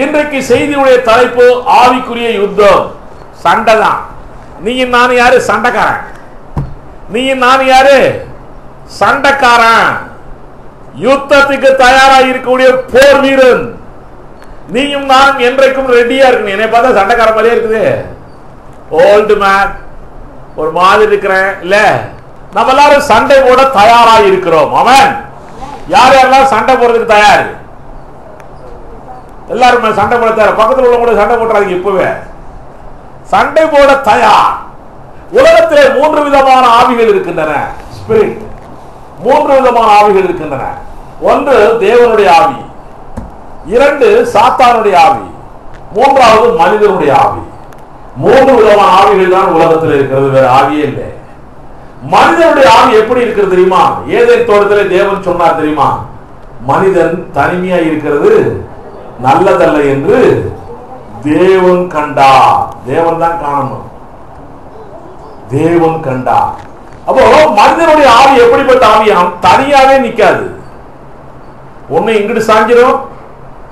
இன்றைக்கு செய்தியுடைய தலைப்பு ஆவிக்குரிய யுத்தம். சண்டை தான். நீயும் நானும் யாரு? சண்டைக்காரன். நீயும் நானும் யாரு? சண்டைக்காரன். யுத்தத்துக்கு தயாராக இருக்கக்கூடிய போர் வீரன். நீயும் நான் என்றைக்கும் ரெடியா இருக்கணும். என்னை பார்த்தா சண்டைக்காரன் மாதிரியே இருக்குது. ஓல்டு மேன் ஒரு மாதிரி இருக்கிறேன் இல்ல. நம்ம எல்லாரும் சண்டை போட தயாராக இருக்கிறோம். அவன் யார் யாரெல்லாம் சண்டை போடுறதுக்கு தயார்? எல்லாருமே சண்டை போட தயார். பக்கத்தில் உள்ள கூட சண்டை போடுறாங்க. இப்பவே சண்டை போட தயார். உலகத்திலே 3 விதமான ஆவிகள் இருக்கின்றன. ஸ்பிரிட். 3 விதமான ஆவிகள் இருக்கின்றன. ஒன்று தேவனுடைய ஆவி, 2 சாத்தானுடைய ஆவி, 3வது மனிதனுடைய ஆவி. 3 விதமான ஆவிகள் தான் உலகத்தில் இருக்கிறது. வேற ஆவியே இல்லை. மனிதனுடைய ஆவி எப்படி இருக்கிறது தெரியுமா? ஏதேன் தோட்டத்தில் தேவன் சொன்னார் தெரியுமா? மனிதன் தனிமையா இருக்கிறது நல்லதல்ல என்று தேவன் கண்டார். தேவன் தான் காணணும். தேவன் கண்டார். அப்போ மனிதனுடைய ஆவி எப்படிப்பட்ட ஆவியாம்? தனியாவே நிக்காது. ஒண்ணு இங்கிட்டு சாஞ்சிரும்,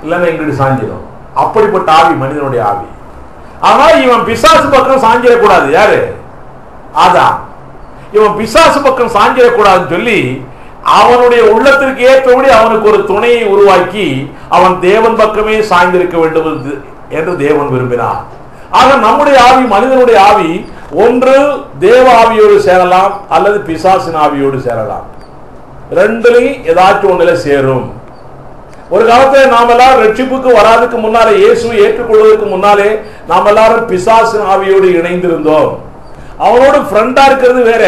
இல்லன்னா இங்கிட்டு சாஞ்சிரும். அப்படிப்பட்ட ஆவி மனிதனுடைய ஆவி. ஆனா இவன் பிசாசு பக்கம் சாஞ்சிடக்கூடாது. யாரு? அதான். இவன் பிசாசு பக்கம் சாஞ்சிடக்கூடாதுன்னு சொல்லி அவனுடைய உள்ளத்திற்கு ஏற்றபடி அவனுக்கு ஒரு துணையை உருவாக்கி அவன் தேவன் பக்கமே சாய்ந்திருக்க வேண்டும் என்று தேவன் விரும்பினார். ஆக நம்முடைய ஆவி, மனிதனுடைய ஆவி ஒன்று தேவ ஆவியோடு சேரலாம் அல்லது பிசாசின் ஆவியோடு சேரலாம். ரெண்டுலையும் ஏதாச்சும் ஒண்ணுல சேரும். ஒரு காலத்தில் நாம் எல்லாரும் ரட்சிப்புக்கு வராதுக்கு முன்னாலே, இயேசு ஏற்றுக்கொள்வதற்கு முன்னாலே நாம் எல்லாரும் பிசாசின் ஆவியோடு இணைந்திருந்தோம். அவனோடு ஃப்ரெண்டா இருக்கிறது வேற,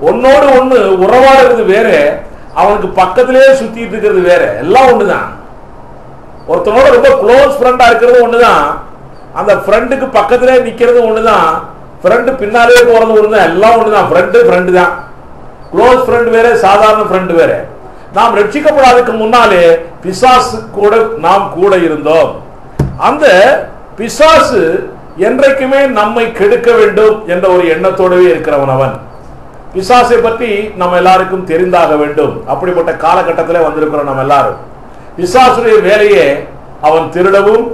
ஒன்னோடு ஒண்ணு உறவாடுறது வேற, அவனுக்கு பக்கத்திலே சுத்திட்டு இருக்கிறது வேற. எல்லாம் ஒண்ணுதான். ஒருத்தனோட ரொம்ப க்ளோஸ் ஃப்ரெண்டா இருக்கிறது ஒண்ணுதான், அந்த ஃப்ரெண்டுக்கு பக்கத்திலே நிக்கிறது ஒண்ணுதான், ஃப்ரெண்டு பின்னாலே போறது ஒண்ணுதான். எல்லாம் ஒண்ணுதான். ஃப்ரெண்டு தான். க்ளோஸ் ஃப்ரெண்ட் வேற, சாதாரண ஃப்ரெண்டு வேற. நாம் ரட்சிக்கப்படாததுக்கு முன்னாலே பிசாசு கூட நாம் கூட இருந்தோம். அந்த பிசாசு என்றைக்குமே நம்மை கெடுக்க வேண்டும் என்ற ஒரு எண்ணத்தோடவே இருக்கிறவன் அவன். பிசாசை பற்றி நம்ம எல்லாருக்கும் தெரிந்தாக வேண்டும். அப்படிப்பட்ட காலகட்டத்தில் வந்திருக்கிறோம் நம்ம எல்லாரும். பிசாசுடைய வேலையே அவன் திருடவும்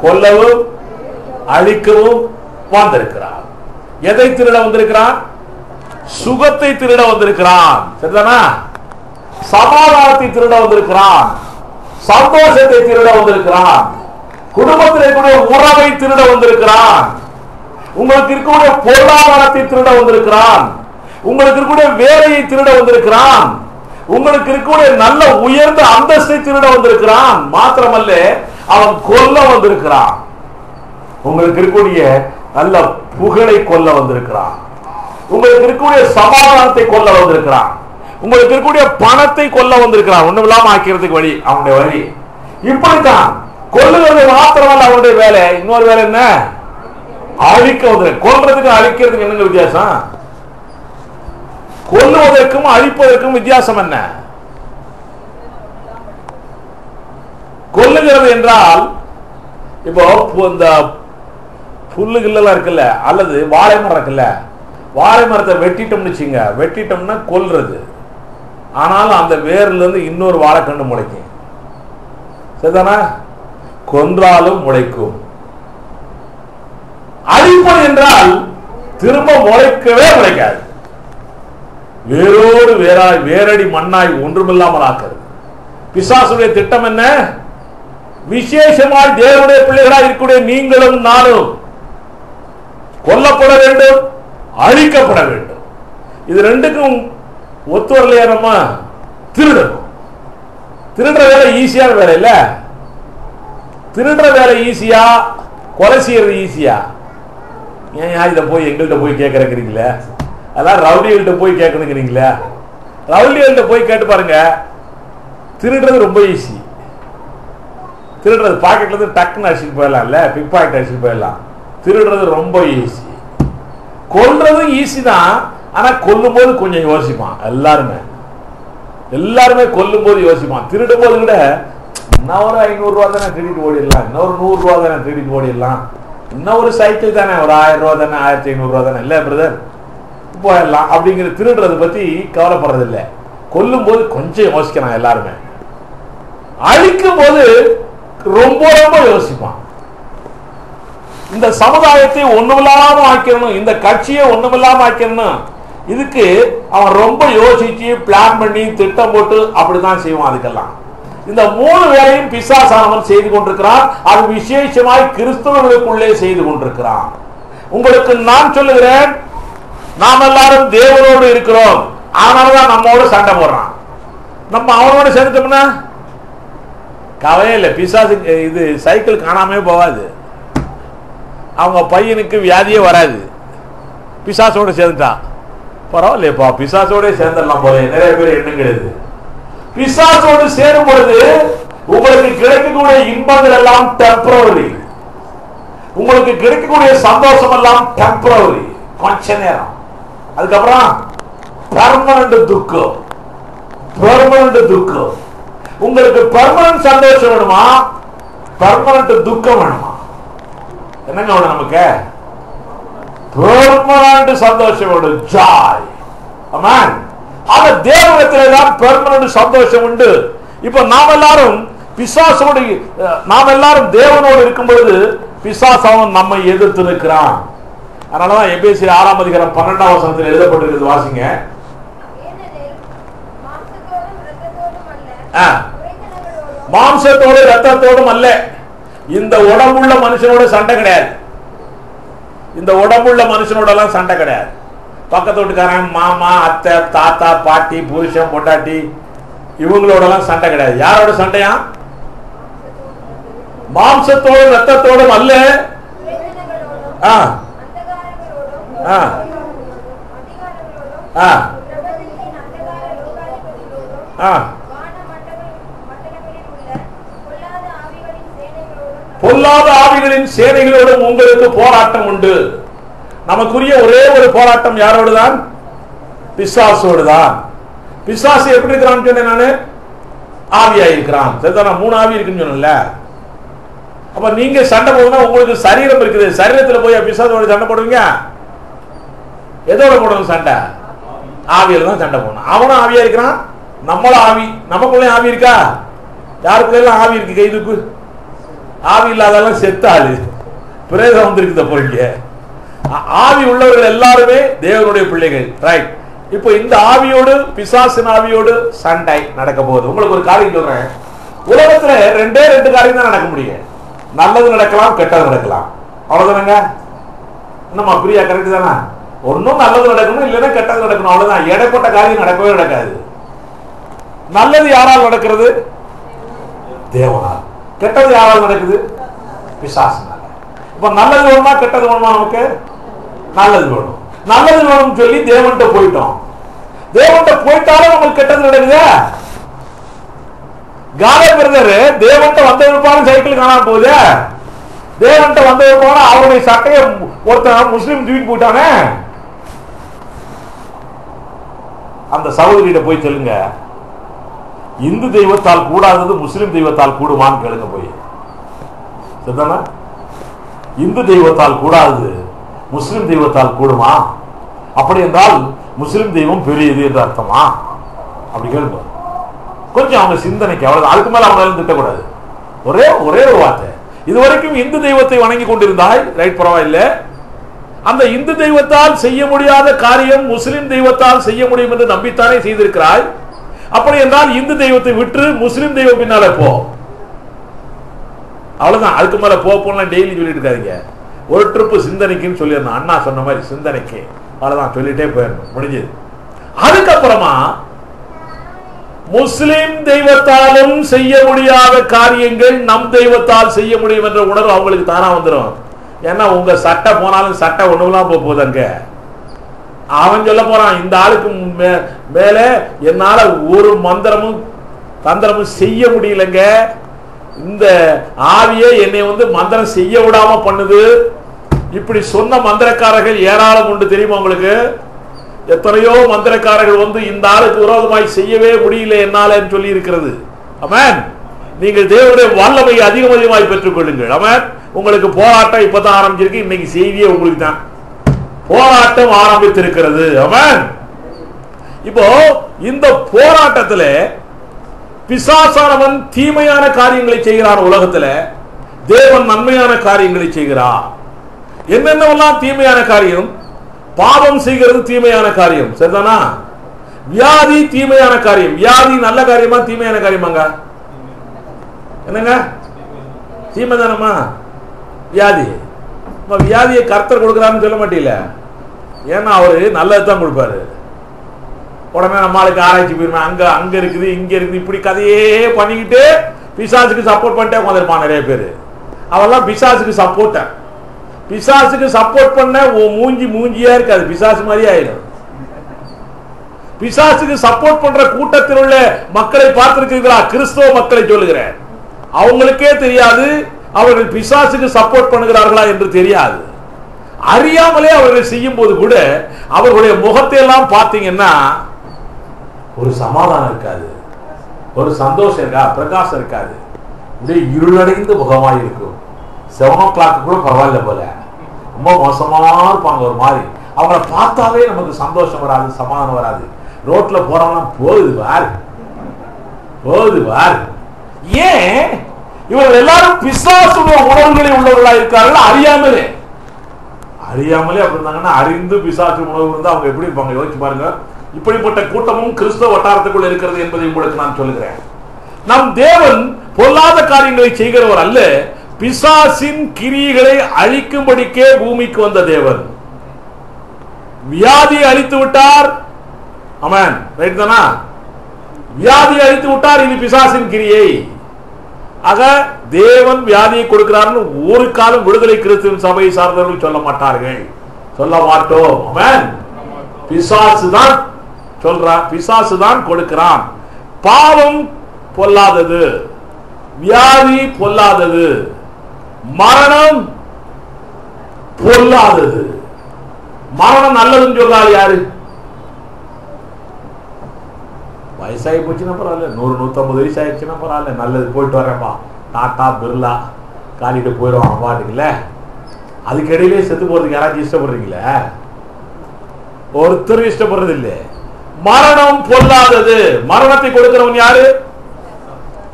கொல்லவும் அழிக்கவும் வந்திருக்கிறான். எதை திருட வந்திருக்கிறான்? சுகத்தை திருட வந்திருக்கிறான். சரிதானா? சமாதானத்தை திருட வந்திருக்கிறான். சந்தோஷத்தை திருட வந்திருக்கிறான். குடும்பத்தில் இருக்கக்கூடிய உறவை திருட வந்திருக்கிறான். உங்களுக்கு இருக்கக்கூடிய பொருளாதாரத்தை திருட வந்திருக்கிறான். உங்களுக்கு இருக்கக்கூடிய வேலையை திருட வந்திருக்கிறான். உங்களுக்கு இருக்கக்கூடிய நல்ல உயர்ந்த அந்தஸ்தை திருட வந்திருக்கிறான். மாத்திரமல்ல, அவன் கொல்ல வந்திருக்கிறான். உங்களுக்கு இருக்கக்கூடிய நல்ல புகழை கொல்ல வந்திருக்கிறான். உங்களுக்கு இருக்கக்கூடிய சமாதானத்தை கொல்ல வந்திருக்கிறான். உங்களுக்கு இருக்கக்கூடிய பணத்தை கொல்ல வந்திருக்கிறான். ஒண்ணும் இல்லாம ஆக்கிறதுக்கு வழி அவனுடைய வழி. இப்படித்தான் கொல்லுகிறது மாத்திரமல்ல அவனுடைய வேலை. இன்னொரு வேலை என்ன? அழிக்க வந்து. கொல்றதுக்கு அழிக்கிறதுக்கு என்னங்க வித்தியாசம்? கொல்லுவதற்கும் அழிப்பதற்கும் வித்தியாசம் என்ன? கொல்லுகிறது என்றால் இப்போ இந்த புல்லுகள்லாம் இருக்குல்ல, அல்லது வாழை மரம் இருக்குல்ல, வாழை மரத்தை வெட்டிட்டோம்னு வச்சுங்க, வெட்டிட்டோம்னா கொல்றது. ஆனாலும் அந்த வேர்ல இருந்து இன்னொரு வாழைக்கண்டு முளைக்கும். சரிதானா? கொன்றாலும் முளைக்கும். அழிப்பது என்றால் திரும்ப முளைக்கவே முளைக்காது. வேரோடு வேறாய் வேரடி மண்ணாய் ஒன்றுமில்லாமல் ஆக்கிறது. பிசாசுடைய திட்டம் என்ன? விசேஷமாய் தேவனுடைய பிள்ளைகளாய் இருக்கக்கூடிய நீங்களும் நானும் கொல்லப்பட வேண்டும், அழிக்கப்பட வேண்டும். இது ரெண்டுக்கும் ஒத்து வரலையா? நம்ம திருடணும். திருடுற வேலை ஈஸியான வேலை இல்ல. திருடுற வேலை ஈஸியா, கொலை செய்யறது ஈஸியா? ஏன் இதை போய் எங்கள்கிட்ட போய் கேட்கறீங்களே? அதான் ரவுடிகள்கிட்ட போய் கேட்கணுங்கிறீங்களா? ரவுடிகள்கிட்ட போய் கேட்டு பாருங்க. திருடுறது ரொம்ப ஈஸி. திருடுறது பாக்கெட்ல இருந்து டக்குன்னு அடிச்சுட்டு போயிடலாம் இல்ல, பிக் பாக்கெட் அடிச்சுட்டு போயிடலாம். திருடுறது ரொம்ப ஈஸி. கொல்றதும் ஈஸி தான். ஆனா கொல்லும் போது கொஞ்சம் யோசிப்பான். எல்லாருமே கொல்லும் போது யோசிப்பான். திருடும் போது கூட இன்னும் ஒரு 500 ரூபா தானே திருடிட்டு ஓடிடலாம், இன்னொரு 100 ரூபா தானே திருடிட்டு ஓடிடலாம், இன்னும் ஒரு சைக்கிள் தானே, ஒரு 1000 ரூபா தானே, 1500 ரூபா தானே, இல்ல பிரதர் போயிடலாம் அப்படிங்கிற திருடுறதை பத்தி கவலைப்படுறது இல்லை. கொல்லும் போது கொஞ்சம் யோசிக்கிறான் எல்லாருமே. அழிக்கும் போது ரொம்ப ரொம்ப யோசிப்பான். இந்த சமுதாயத்தை ஒண்ணுமில்லாம ஆக்கணும், இந்த கட்சியை ஒண்ணுமில்லாம ஆக்கணும், இதுக்கு அவன் ரொம்ப யோசிச்சு பிளான் பண்ணி திட்டம் போட்டு அப்படிதான் செய்வான். அதுக்கெல்லாம் இந்த 3 வேலையும் பிசாசானவன் செய்து கொண்டிருக்கிறான். அது விசேஷமாய் கிறிஸ்தவர்களுக்குள்ளே செய்து கொண்டிருக்கிறான். உங்களுக்கு நான் சொல்லுகிறேன், நாம் எல்லாரும் தேவனோடு இருக்கிறோம், அதனாலதான் நம்மோடு சண்டை போடுறான். நம்ம அவனோட சேர்ந்துட்டோம்னா கவலையே இல்லை. பிசாசு இது சைக்கிள் காணாமே போகாது, அவங்க பையனுக்கு வியாதியே வராது. பிசாசோட சேர்ந்துட்டான், பரவாயில்லையப்பா பிசாசோட சேர்ந்துடலாம் போல நிறைய பேர் எண்ணம் கிடையாது. பிசாசோடு சேரும் பொழுது உங்களுக்கு கிடைக்கக்கூடிய இன்பங்கள் எல்லாம் டெம்பரவரி, உங்களுக்கு கிடைக்கக்கூடிய சந்தோஷம் எல்லாம் டெம்பரவரி, கொஞ்ச நேரம். அதுக்கப்புறம் பெர்மனன்ட் துக்கம், பெர்மனன்ட் துக்கம். உங்களுக்கு பெர்மனன்ட் சந்தோஷம் வேணுமா, பெர்மனன்ட் துக்கம் வேணுமா? என்னங்க வேணும் நமக்கு? பெர்மனன்ட் சந்தோஷம் வேணும், ஜாய். ஆமென். ஆனா தேவனிடத்திலே தான் பெர்மனன்ட் சந்தோஷம் உண்டு. இப்ப நாம் எல்லாரும் பிசாசோடு, நாம் எல்லாரும் தேவனோடு இருக்கும் பொழுது பிசாசவன் நம்மை எதிர்த்து நிற்கிறான். அதனாலதான் எபேசியர் 6ஆம் அதிகாரம் 12ஆம் வசனத்தில் எழுதப்பட்டிருக்கிறது, வாசிங்க. மாம்சத்தோடு ரத்தத்தோடும் அல்ல. இந்த உடம்புள்ள மனுஷனோட சண்டை கிடையாது, இந்த உடம்புள்ள மனுஷனோட எல்லாம் சண்டை கிடையாது. பக்கத்து வீட்டுக்காரன், மாமா, அத்தை, தாத்தா, பாட்டி, புருஷன், பொண்டாட்டி, இவங்களோட எல்லாம் சண்டை கிடையாது. யாரோட சண்டையா? மாம்சத்தோடும் ரத்தத்தோடும் அல்ல. பொல்லாத ஆவிகளின் சேனைகளோடும் உங்களுக்கு போராட்டம் உண்டு. நமக்குரிய ஒரே ஒரு போராட்டம் யாரோடுதான்? பிசாசோடுதான். பிசாசு எப்படி இருக்கிறான்னு சொன்னேன் நானு, ஆவியா இருக்கிறான். சரிதானா? 3 ஆவி இருக்குன்னு சொன்னல. அப்ப நீங்க சண்டை போடுனா உங்களுக்கு சரீரம் இருக்குது, சரீரத்துல போய் பிசாசோட சண்டை போடுவீங்க. எதோட போடணும் சண்டை? ஆவியில தான் சண்டை போடணும். அவனும் ஆவியா இருக்கிறான், நம்மள ஆவி, நமக்குள்ளே ஆவி இருக்கா? யாருக்குள்ள ஆவி இருக்கு? கைதுக்கு ஆவி இல்லாதெல்லாம் செத்தாது, பிரேதம் வந்திருக்குத பொருள். ஆவி உள்ளவர்கள் எல்லாருமே தேவனுடைய பிள்ளைகள், ரைட்? இப்போ இந்த ஆவியோடு, பிசாசின் ஆவியோடு சண்டை நடக்க போகுது. உங்களுக்கு ஒரு காரியம் சொல்றேன், உலகத்துல 2 காரியம் தான் நடக்க முடியும். நல்லது நடக்கலாம், கெட்டது நடக்கலாம், அவ்வளவுதானங்க. என்னம்மா பிரியா, கரெக்ட் தானே? ஒன்னும் நல்லது நடக்கணும், இல்லைன்னா கெட்டது நடக்கணும், அவ்வளவுதான். இடைப்பட்ட காரியம் நடக்கவே நடக்காது. நல்லது யாரால் நடக்கிறது? தேவனால். கெட்டது யாரால் நடக்குது? பிசாசினால. இப்ப நல்லது வேணுமா கெட்டது வேணுமா? நமக்கு நல்லது வேணும். நல்லது வேணும்னு சொல்லி தேவன்கிட்ட போயிட்டோம். தேவன்கிட்ட போயிட்டாலும் நமக்கு கெட்டது நடக்குது. காலே பிரதர் தேவன்கிட்ட வந்த விருப்பாலும் சைக்கிள் காணாம போகுது. தேவன்கிட்ட வந்த விருப்பாலும் அவருடைய சட்டையை ஒருத்தன் முஸ்லீம் தூக்கி போயிட்டானே, அந்த சகோதரியிட போய் சொல்லுங்க, இந்து தெய்வத்தால் கூடாதது முஸ்லிம் தெய்வத்தால் கூடுமான்னு கேளுங்க போய். சரிதானா? இந்து தெய்வத்தால் கூடாதது முஸ்லிம் தெய்வத்தால் கூடுமா? அப்படி என்றால் முஸ்லிம் தெய்வம் பெரியது என்று அர்த்தமா? அப்படி கேளுங்க. கொஞ்சம் அவங்க சிந்தனைக்கு, அவ்வளவு. அதுக்கு மேல அவங்களால திட்டக்கூடாது. ஒரே ஒரு வார்த்தை, இதுவரைக்கும் இந்து தெய்வத்தை வணங்கி கொண்டிருந்தாய், ரைட், பரவாயில்ல. அந்த இந்து தெய்வத்தால் செய்ய முடியாத காரியம் முஸ்லிம் தெய்வத்தால் செய்ய முடியும் என்று நம்பித்தானே செய்திருக்கிறாய். அப்படி என்றால் இந்து தெய்வத்தை விட்டு முஸ்லிம் தெய்வம் பின்னால போ, அவ்வளவுதான். அதுக்கு மேல போலாம் டெய்லி சொல்லிட்டு இருக்காதீங்க. ஒரு ட்ரிப்பு சிந்தனைக்குன்னு சொல்லிடணும். அண்ணா சொன்ன மாதிரி சிந்தனைக்கு, அவ்வளவுதான், சொல்லிட்டே போயிடணும், முடிஞ்சது. அதுக்கப்புறமா முஸ்லிம் தெய்வத்தாலும் செய்ய முடியாத காரியங்கள் நம் தெய்வத்தால் செய்ய முடியும் என்ற உணர்வு அவங்களுக்கு தானா வந்துடும். ஏன்னா உங்க சட்டை போனாலும் சட்டை ஒண்ணுலாம் போகுதுங்க. அவன் சொல்ல போறான், இந்த ஆளுக்கு மேல என்னால ஒரு மந்திரமும் தந்திரமும் செய்ய முடியலங்க, இந்த ஆவியே என்னை மந்திரம் செய்ய விடாம பண்ணுது. இப்படி சொன்ன மந்திரக்காரர்கள் ஏராளம் உண்டு, தெரியுமா உங்களுக்கு? எத்தனையோ மந்திரக்காரர்கள் இந்த ஆளுக்கு விரோதமாய் செய்யவே முடியல என்னால சொல்லி இருக்கிறது. ஆமென். நீங்கள் தேவனுடைய வல்லமை அதிகமாய் பெற்றுக் கொள்ளுங்கள். ஆமென். உங்களுக்கு போராட்டம் இப்பதான் ஆரம்பிச்சிருக்கு. இன்னைக்கு செய்தியே உங்களுக்கு தான், போராட்டம் ஆரம்பித்திருக்கிறது. ஆமென். இப்போ இந்த போராட்டத்தில் பிசாசானவன் தீமையான காரியங்களை செய்கிறான் உலகத்துல, தேவன் நன்மையான காரியங்களை செய்கிறார். என்னென்னவெல்லாம் தீமையான காரியம்? பாவம் செய்கிறது தீமையான காரியம், சரிதானா? வியாதி தீமையான காரியம். வியாதி நல்ல காரியமா தீமையான காரியமாங்க? என்னங்க, தீமை தானமா வியாதி? வியாதியை கர்த்தர் கொடுக்கிறான்னு சொல்ல மாட்டீல, ஏன்னா அவரு நல்லதுதான் கொடுப்பாரு. உடனே நம்மளுக்கு ஆராய்ச்சி போயிருவேன், அங்க அங்க இருக்குது இங்க இருக்குது இப்படி கதையே பண்ணிக்கிட்டு பிசாசுக்கு சப்போர்ட் பண்ணிட்டே உட்காந்துருப்பான் நிறைய பேர். அவெல்லாம் பிசாசுக்கு சப்போர்ட்டர். பிசாசுக்கு சப்போர்ட் பண்ண மூஞ்சியா இருக்காது, பிசாசு மாதிரி ஆயிடும். பிசாசுக்கு சப்போர்ட் பண்ற கூட்டத்தில் உள்ள மக்களை பார்த்திருக்கிறீர்களா? கிறிஸ்தவ மக்களை சொல்லுகிறேன், அவங்களுக்கே தெரியாது அவர்கள் பிசாசுக்கு சப்போர்ட் பண்ணுகிறார்களா என்று தெரியாது. அறியாமலே அவர்கள் செய்யும் போது கூட அவர்களுடைய முகத்தை எல்லாம் பார்த்தீங்கன்னா ஒரு சமாதானம் இருக்காது, ஒரு சந்தோஷம் இருக்கா, பிரகாசம் இருக்காது, இருளடைந்து முகமாய் இருக்கும். 7 o'clock கூட பரவாயில்ல போல, ரொம்ப மோசமா இருப்பாங்க ஒரு மாதிரி. அவங்கள பார்த்தாவே நமக்கு சந்தோஷம் வராது, சமாதானம் வராது. ரோட்ல போறவங்க போகுது பார் போகுது பார். ஏன்? இவர்கள் எல்லாரும் பிசாசுடைய உணர்வுகளில் உள்ளவர்களா இருக்கார்கள். அறியாமலே அப்படி இருந்தாங்கன்னா, அறிந்து பிசாசு உணர்வு இருந்தா அவங்க எப்படி இருப்பாங்க யோசிச்சு பாருங்க. இப்படிப்பட்ட கூட்டமும் கிறிஸ்தவ வட்டாரத்துக்குள் இருக்கிறது என்பதை உங்களுக்கு நான் சொல்லுகிறேன். நம் தேவன் பொல்லாத காரியங்களை செய்கிறவர் அல்ல, பிசாசின் கிரியைகளை அழிக்கும்படிக்கே பூமிக்கு வந்த தேவன். வியாதியை அழித்து விட்டார், ஆமென், ரைட் தானா? வியாதியை அழித்து விட்டார், இது பிசாசின் கிரியை. ஆக தேவன் வியாதியை கொடுக்கிறார்னு ஒரு காலம் விடுதலை கிறிஸ்துவ சபையை சார்ந்தவர்கள் சொல்ல மாட்டார்கள், சொல்ல மாட்டோம். ஆமென். பிசாசு தான் சொல்றான், பிசாசு தான் கொடுக்கிறான். பாவம் பொல்லாதது, வியாதி பொல்லாதது, மரணம் பொல்லாதது. மரணம் நல்லதுன்னு சொல்றாரு யாரு? வயசாகி போச்சுன்னா பரவாயில்ல, 100-150 வயசு ஆயிடுச்சுன்னா பரவாயில்ல, நல்லது போயிட்டு வரேன்ப்பா, டாட்டா பிர்லா காட்டிட்டு போயிடுவான் பாட்டுக்குல்ல. அதுக்கு இடையிலே செத்து போறதுக்கு யாராச்சும் இஷ்டப்படுறீங்களே? ஒருத்தரும் இஷ்டப்படுறது இல்லை. மரணம் பொல்லாதது. மரணத்தை கொடுக்கிறவன் யாரு?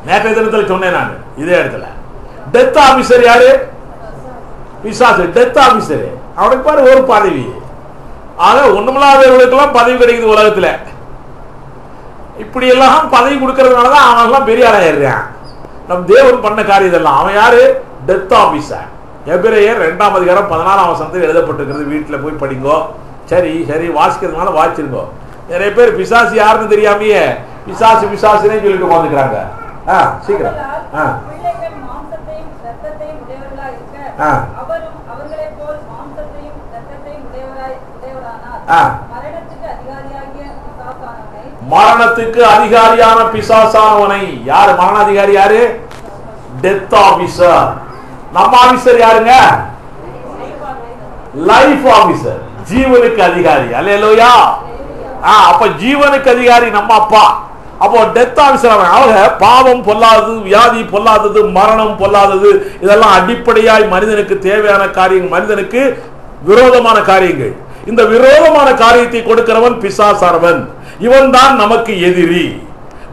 நேற்றைய தினத்தில் சொன்னேன் நான் இதே இடத்துல. டெத் ஆபீசர் யாரு? பிசாசு. டெத் ஆபீசர் அவனுக்கு பாரு ஒரு பதவி. ஆக ஒண்ணுமில்லாதவர்களுக்கெல்லாம் பதவி கிடைக்குது உலகத்துல. இப்படி எல்லாம் பதவி கொடுக்கறதுனாலதான் அவன் எல்லாம் பெரிய ஆளாயிடுறான். நம் தேவன் பண்ண காரியம் இதெல்லாம். அவன் யாரு? Death officer. எபிரேயர் 2ஆம் அதிகாரம் 14ஆம் வசனத்தில் எழுதப்பட்டிருக்கிறது. வீட்டுல போய் படிங்கோ. சரி சரி, வாசிக்கிறதுனால வாசிச்சிருங்கோ. நிறைய பேர் பிசாசு யாருன்னு தெரியாமையே பிசாசு பிசாசுனே சொல்லிட்டு உட்காந்துக்கிறாங்க. சீக்கிரம். மரணத்துக்கு அதிகாரியான பிசாசானவனை யாரு? மரண அதிகாரி யாரு? Death officer. நம்ம ஆபீசர் யாருங்க? லைஃப் ஆபீசர், ஜீவனுக்கு அதிகாரி. அல்லேலூயா. அப்ப ஜீவனுக்கு அதிகாரி நம்ம அப்பா. அப்போ டெத் ஆபீசர் அவங்க. பாவம் பொல்லாதது, வியாதி பொல்லாதது, மரணம் பொல்லாதது. இதெல்லாம் அடிப்படையாய் மனிதனுக்கு தேவையான காரியங்கள், மனிதனுக்கு விரோதமான காரியங்கள். இந்த விரோதமான காரியத்தை கொடுக்கிறவன் பிசாசானவன். இவன் தான் நமக்கு எதிரி.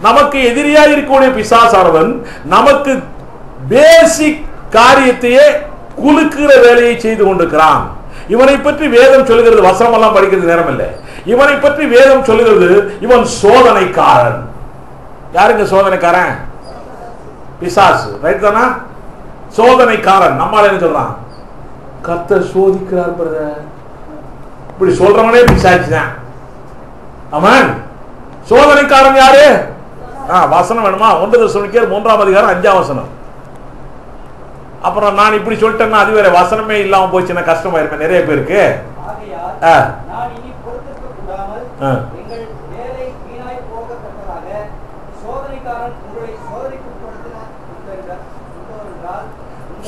நமக்கு எதிரியாய் இருக்கக்கூடிய பிசாசானவன் நமக்கு பேசிக் காரியத்தையே குலுக்குற வேலையை செய்து கொண்டிருக்கிறான். இவனை பற்றி வேதம் சொல்லுகிறது, வசனம் எல்லாம் படிக்கிறது நேரம் இல்லை. இவனை பற்றி வேதம் சொல்லுகிறது, இவன் சோதனைக்காரன். யாருங்க சோதனைக்காரன்? பிசாசு, ரைட் தானா? சோதனைக்காரன். நம்மால என்ன சொல்றான்? கர்த்தர் சோதிக்கிறார் பிரதர். இப்படி சொல்றவனே பிசாசு தான். ஆமென். சோதனைக்காரன் யாரு? வசனம் வேணுமா? 1 தெசலோனிக்கேயர் 3ஆம் அதிகாரம் 5ஆம் வசனம். அப்புறம் நான் இப்படி சொல்லிட்டேன்னா அது வேற, வசனமே இல்லாம போச்சுன்னா கஷ்டமா இருப்பேன் நிறைய பேருக்கு.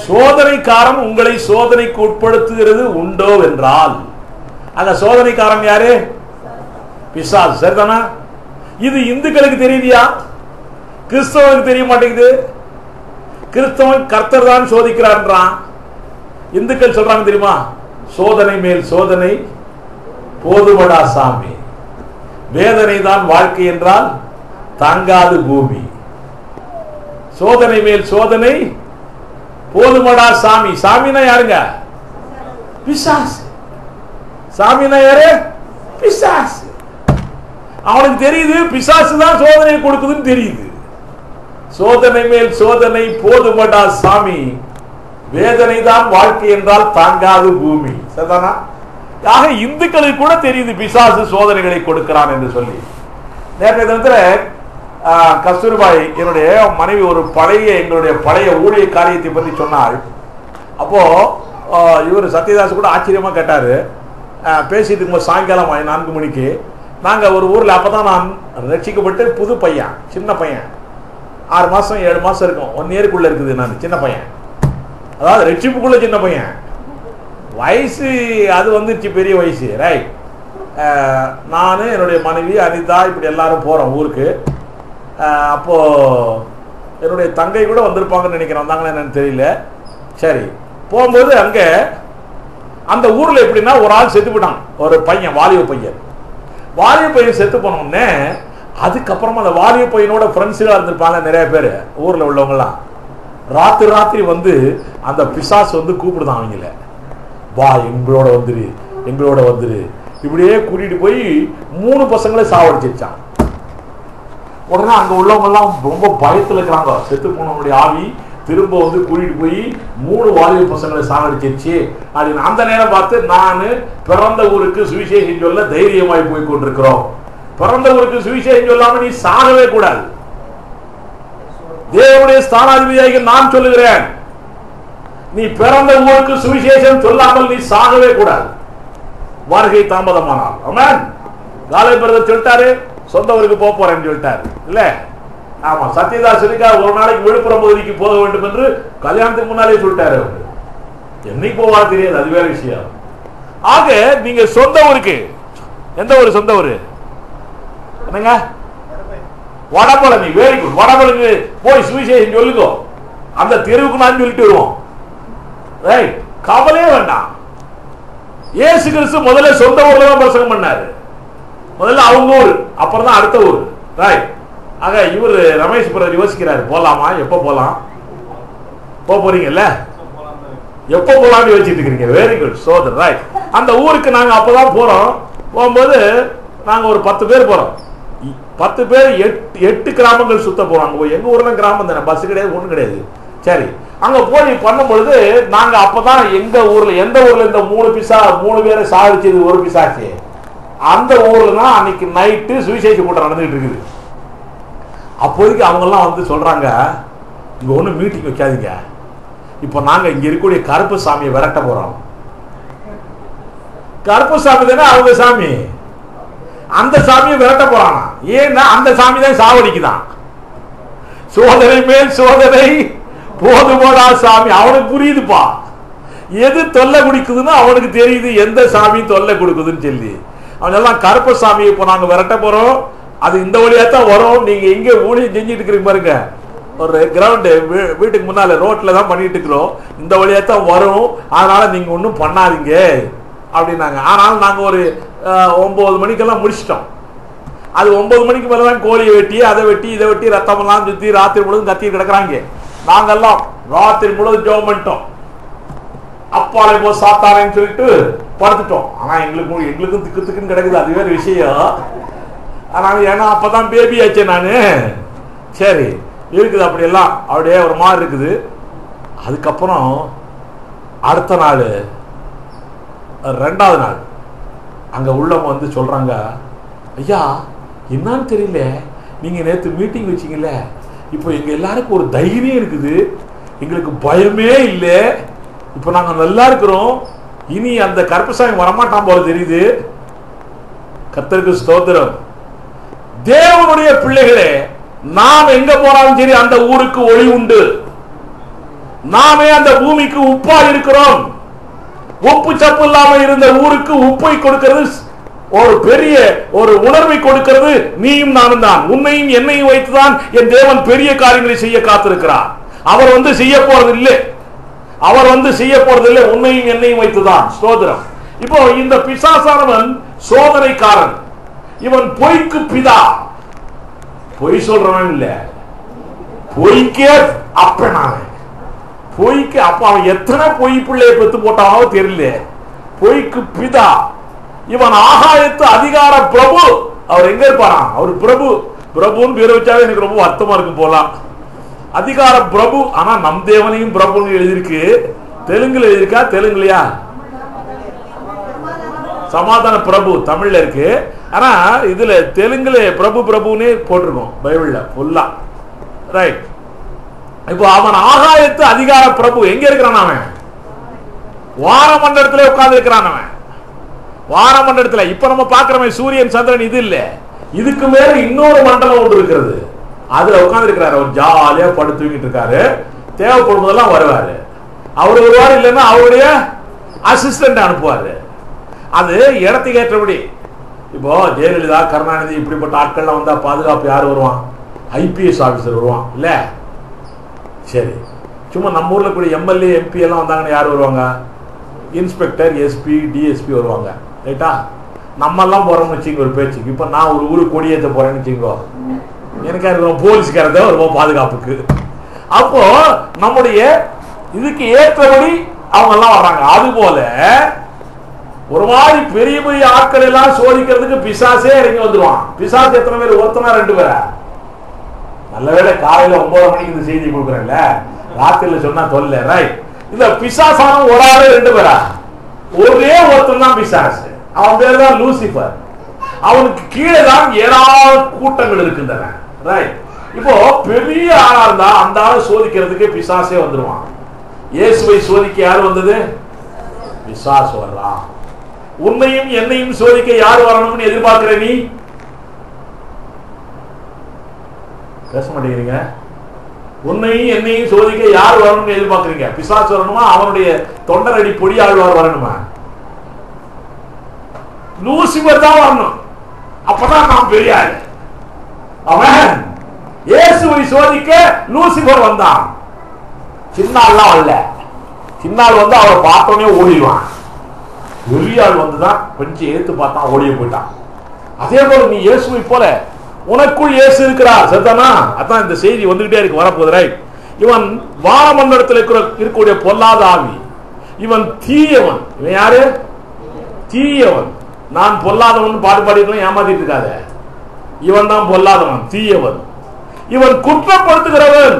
சோதனைக்காரன் உங்களை சோதனைக்கு உட்படுத்துகிறது உண்டோ என்றால், அங்க சோதனைக்காரன் யாரு? பிசாசு, சரிதானா? இது இந்துக்களுக்கு தெரியுதியா? கிறிஸ்தவனுக்கு தெரிய மாட்டேங்குது. கிறிஸ்தவன் கர்த்தர் தான் சோதிக்கிறான்றான். இந்துக்கள் சொல்றாங்க தெரியுமா? சோதனை மேல் சோதனை போதுமடா சாமி, வேதனை தான் வாழ்க்கை என்றால் தாங்காது பூமி. சோதனை மேல் சோதனை போதுமடா சாமி. சாமினா யாருங்க? பிசாசு. சாமினா யாரு? பிசாசு. அவனுக்கு தெரியுது பிசாசு தான் சோதனை கொடுக்குதுன்னு தெரியுது. சோதனை மேல் சோதனை போதுமடா சாமி, வேதனை தான் வாழ்க்கை என்றால் தாங்காது பூமி. சரிதானா? ஆக இந்துக்களுக்கு கூட தெரியுது பிசாசு சோதனைகளை கொடுக்கிறான் என்று சொல்லி. நேற்றைய தினத்தில் கஸ்தூர்பாய் என்னுடைய மனைவி ஒரு எங்களுடைய பழைய ஊழிய காரியத்தை பற்றி சொன்னாள். அப்போ இவர் சத்யதாஸ் கூட ஆச்சரியமா கேட்டாரு. பேசிட்டு இருக்கும்போது சாயங்காலம் 4 மணிக்கு நாங்க ஒரு ஊர்ல, அப்பதான் நான் ரட்சிக்கப்பட்டு புது பையன், சின்ன பையன், 6 மாசம் 7 மாசம் இருக்கும், 1 இயருக்குள்ள இருக்குது. நான் சின்ன பையன், அதாவது ரட்சிப்புக்குள்ள சின்ன பையன். வயசு அது வந்துருச்சு, பெரிய வயசு. ரைட். நான் என்னுடைய மனைவி அனிதா இப்படி எல்லாரும் போறோம் ஊருக்கு. அப்போ என்னுடைய தங்கை கூட வந்திருப்பாங்கன்னு நினைக்கிறேன், வந்தாங்களா என்னன்னு தெரியல. சரி, போகும்போது அங்க அந்த ஊர்ல எப்படின்னா ஒரு ஆள் செத்து போட்டான், ஒரு பையன், வாலிப பையன் செத்து போனோம்னே அதுக்கப்புறமா அந்த வாலிப பையனோட ஃப்ரெண்ட்ஸுகளா இருந்திருப்பாங்க நிறைய பேர் ஊர்ல உள்ளவங்கலாம். ராத்திரி வந்து அந்த பிசாசு வந்து கூப்பிடுதான் அவங்கள, வா எங்களோட வந்துரு இப்படியே கூட்டிட்டு போய் 3 பசங்களை சாவடிச்சிருச்சான். உடனே அங்க உள்ளவங்க எல்லாம் ரொம்ப பயத்துல இருக்கிறாங்க. செத்து போனவனுடைய ஆவி திரும்ப வந்து கூட்டிட்டு போய் 3 வாலிப பசங்களை சாவடிச்சிருச்சு அப்படின்னு. அந்த நேரம் பார்த்து நான் பிறந்த ஊருக்கு சுவிசேஷம் சொல்ல தைரியமாய் போய் கொண்டிருக்கிறோம். பிறந்த ஊருக்கு சுவிசேஷம் சொல்லாம நீ சாகவே கூடாது. தேவனுடைய ஸ்தானாதிபதியாக நான் சொல்லுகிறேன், நீ பிறந்த ஊருக்கு சுவிசேஷம் சொல்லாமல் நீ சாகவே கூடாது, வருகை தாமதமானால். ஆமென். காலை பிரதர் சொல்லிட்டாரு, சொந்த ஊருக்கு போறேன்னு சொல்லிட்டாரு இல்ல? ஆமா, சத்யதாஸ் ஒரு நாளைக்கு விழுப்புரம் பகுதிக்கு போக வேண்டும் என்று கல்யாணத்துக்கு முன்னாலே சொல்லிட்டாரு. என்னைக்கு போவா தெரியாது, அது வேற விஷயம். ஆக நீங்க சொந்த ஊருக்கு, எந்த ஊரு சொந்த ஊரு? என்னங்க? வடபழனி. Very good. வடபழனி போய் சுவிசேஷம் சொல்லுங்க. அந்த தெருவுக்கு நான் சொல்லிட்டு வருவோம். ரைட், கவலையே வேண்டாம். இயேசு கிறிஸ்து முதல்ல சொந்த ஊர்ல தான் பிரசங்கம் பண்ணாரு. முதல்ல அவங்க ஊர், அப்புறம் தான் அடுத்த ஊர். ரைட். ஆக இவர் ரமேஷ் பிரதர் யோசிக்கிறாரு, போலாமா, எப்ப போலாம், போறீங்கல்ல, எப்ப போலாம்னு யோசிச்சுட்டு இருக்கீங்க. வெரி குட் சோதர். ரைட். அந்த ஊருக்கு நாங்க அப்பதான் போறோம். போகும்போது நாங்க ஒரு 10 பேர் போறோம். 10 பேர் 8 கிராமங்கள் சுத்த போறோம். எங்க ஊர்ல கிராமம் தானே, பஸ் கிடையாது, ஒண்ணு கிடையாது. சரி, அங்க போய் பண்ணும் பொழுது நாங்க அப்பதான் எங்க ஊர்ல, எந்த ஊர்ல இந்த 3 பேரை சாதிச்சது ஒரு பிசாச்சு, அந்த ஊர்ல தான் அன்னைக்கு நைட்டு சுவிசேஷ கூட்டம் நடந்துகிட்டு இருக்குது. அப்போதைக்கு அவங்க எல்லாம் வந்து சொல்றாங்க, இங்க ஒண்ணு மீட்டிங் வைக்காதீங்க, இப்ப நாங்க இங்க இருக்கக்கூடிய கருப்பு சாமியை விரட்ட போறோம். கருப்பு சாமி தானே அவங்க சாமி, அந்த சாமியை விரட்ட போறானா? ஏன்னா அந்த சாமி தான் சாவடிக்குதான். சோதனை மேல் சோதனை போதுமடா சாமி. அவனுக்கு புரியுதுப்பா, எது தொல்லை குடிக்குதுன்னு அவனுக்கு தெரியுது, எந்த சாமி தொல்லை கொடுக்குதுன்னு சொல்லி. அவனெல்லாம் கருப்பு சாமி இப்போ நாங்க விரட்ட போறோம், அது இந்த வழியா தான் வரும். நீங்க எங்க ஊழியம் செஞ்சுட்டு இருக்கிறீங்க பாருங்க, ஒரு கிரவுண்டு வீட்டுக்கு முன்னால ரோட்ல தான் பண்ணிட்டு இருக்கிறோம், இந்த வழியா தான் வரும், அதனால நீங்க ஒன்றும் பண்ணாதீங்க அப்படின்னாங்க. ஆனாலும் நாங்க ஒரு 9 மணிக்கெல்லாம் முடிச்சிட்டோம். அது 9 மணிக்கு மேலதான் கோழியை வெட்டி அதை வெட்டி இதை வெட்டி ரத்தமெல்லாம் சுத்தி ராத்திரி முழுவதும் கத்தி கிடக்குறாங்க. நாங்கெல்லாம் ராத்திரி முழுவதும் ஜெபம் பண்ணிட்டோம். அப்பாலை போ சாத்தாரேன்னு சொல்லிட்டு படுத்துட்டோம். ஆனா எங்களுக்கும் திக்கு திக்குன்னு கிடக்குது, அது வேற விஷயம். ஆனா ஏன்னா அப்பதான் பேபி ஆச்சு நானு. சரி இருக்குது, அப்படியெல்லாம் அப்படியே ஒரு மாதிரி இருக்குது. அதுக்கப்புறம் அடுத்த நாள், 2வது நாள் அங்க உள்ளவங்க வந்து சொல்றாங்க, ஐயா என்னன்னு தெரியல, நீங்க நேற்று மீட்டிங் வச்சீங்கல்ல, இப்போ எங்க எல்லாருக்கும் ஒரு தைரியம் இருக்குது, எங்களுக்கு பயமே இல்லை, இப்போ நாங்க நல்லா இருக்கிறோம், இனி அந்த கருப்பசாமி வரமாட்டான் போல தெரியுது. கர்த்தருக்கு ஸ்தோத்திரம். தேவனுடைய பிள்ளைகளே, நாம் எங்க போனாலும் சரி அந்த ஊருக்கு ஒளி உண்டு. நாமே அந்த பூமிக்கு உப்பா இருக்கிறோம். உப்பு சப்பு இல்லாம இருந்த ஊருக்கு உப்பை கொடுக்கிறது, ஒரு பெரிய ஒரு உணர்வை கொடுக்கிறது நீயும் நானும் தான். உன்னையும் என்னையும் வைத்துதான் என் தேவன் பெரிய காரியங்களை செய்ய காத்திருக்கிறார். அவர் வந்து செய்ய போறது இல்லை, உன்னையும் என்னையும் வைத்துதான். ஸ்தோத்திரம். இப்போ இந்த பிசாசானவன் சோதனைக்காரன், இவன் பொய்க்கு பிதா. பொய் சொல்றவன் இல்ல, பொய்க்கே அப்பனாவே, பொய்க்கு அப்ப அவன் எத்தனை பொய் பிள்ளையை பெத்து போட்டானோ தெரியல. பொய்க்கு பிதா. இவன் ஆகாயத்து அதிகார பிரபு. அவர் எங்க இருப்பாராம்? அவர் பிரபு. பிரபுன்னு பேர் வச்சாவே எனக்கு ரொம்ப வருத்தமா இருக்கு போலாம். அதிகார பிரபு. ஆனா நம் தேவனையும் பிரபுன்னு எழுதியிருக்கு. தெலுங்குல எழுதியிருக்கா? தெலுங்குலையா? சமாதான பிரபு தமிழ்ல இருக்கு. ஆனா இதுல தெலுங்குல பிரபு பிரபுன்னு போட்டிருக்கோம் பைபிள்ல ஃபுல்லா. ரைட். இப்போ அவன் ஆகாயத்து அதிகார பிரபு. எங்க இருக்கிறான் அவன்? வானமண்டலத்துல உட்கார்ந்து இருக்கிறான் அவன். வானமண்டலத்துல. இப்ப நம்ம பாக்குறோமே சூரியன் சந்திரன் இது இல்ல, இதுக்கு மேல இன்னொரு மண்டலம் ஒன்று இருக்கிறது. அதுல உட்கார்ந்து இருக்கிறாரு. அவர் ஜாலியா படுத்து தூங்கிட்டு இருக்காரு. தேவைப்படும் போதெல்லாம் வருவாரு. அவர் வருவார், இல்லைன்னா அவருடைய அசிஸ்டன்ட் அனுப்புவாரு. அது இடத்துக்கு ஏற்றபடி. இப்போ ஜெயலலிதா, கருணாநிதி இப்படிப்பட்ட ஆட்கள்லாம் வந்தா பாதுகாப்பு யார் வருவான்? ஐபிஎஸ் ஆபீசர் வருவான் இல்ல? சரி, சும்மா நம்ம ஊர்ல கூட எம்எல்ஏ எம்பி எல்லாம் வந்தாங்கன்னா யார் வருவாங்க? இன்ஸ்பெக்டர், எஸ்பி, டிஎஸ்பி வருவாங்க. ரைட்டா? நம்ம எல்லாம் போறோம்னு வச்சுங்க ஒரு பேச்சுக்கு. இப்ப நான் ஒரு ஊருக்கு கொடியேற்ற போறேன்னு வச்சுக்கோ, எனக்கு போலீஸ்காரத வருவோம் பாதுகாப்புக்கு. அப்போ நம்முடைய இதுக்கு ஏற்றபடி அவங்க எல்லாம் வர்றாங்க. அது போல ஒரு மாதிரி பெரிய பெரிய ஆட்கள் எல்லாம் சோதிக்கிறதுக்கு பிசாசே இறங்கி வந்துருவான். பிசாசு எத்தனை பேர்? ஒருத்தனா 2 பேரா? நல்ல வேளை காலையில 9 மணிக்கு இந்த செய்தி கொடுக்குறேன்ல, ராத்திரில சொன்னா தொல்ல. ரைட். இல்ல பிசாசான ஒரு ஆளு 2 பேரா? ஒரே ஒருத்தன் தான் பிசாசு. அவன் பேர் தான் லூசிபர். அவனுக்கு கீழே தான் ஏராளமான கூட்டங்கள் இருக்கின்றன. ரைட். இப்போ பெரிய ஆளா இருந்தா அந்த ஆளை சோதிக்கிறதுக்கு பிசாசே வந்துருவான். இயேசுவை சோதிக்க யார் வந்தது? பிசாசு வரலாம். உன்னையும் என்னையும் சோதிக்க யார் வரணும்னு எதிர்பார்க்கிற நீ? பேச மாட்டேங்கிறீங்க. உன்னையும் என்னையும் சோதிக்க யார் வரணும்னு எதிர்பார்க்கிறீங்க? பிசாசு வரணுமா? அவனுடைய தொண்டரடி பொடி ஆழ்வார் வரணுமா? லூசிபர் தான் வரணும். அப்பதான் நாம் பெரிய ஆளு. அவன் இயேசுவை சோதிக்க லூசிபர் வந்தான். சின்னாள்லாம் வரல. சின்னாள் வந்து அவரை பார்த்தோன்னே ஓடிடுவான். பெரிய ஆள் வந்துதான் கொஞ்சம் எடுத்து பார்த்தான், ஓடிய போயிட்டான். அதே போல நீ இயேசுவை போல உனக்குள் இயேசு இருக்கிறார். சரிதானா? அதான் இந்த செய்தி வந்துகிட்டே இருக்கு, வரப்போது. ரைட். இவன் வானமண்டலத்தில் இருக்கக்கூடிய பொல்லாத ஆவி. இவன் தீயவன். இவன் யாரு? தீயவன். நான் பொல்லாதவன் பாடு பாடிட்டு ஏமாத்திட்டு இருக்காத. இவன் தான் பொல்லாதவன், தீயவன். இவன் குற்றப்படுத்துகிறவன்.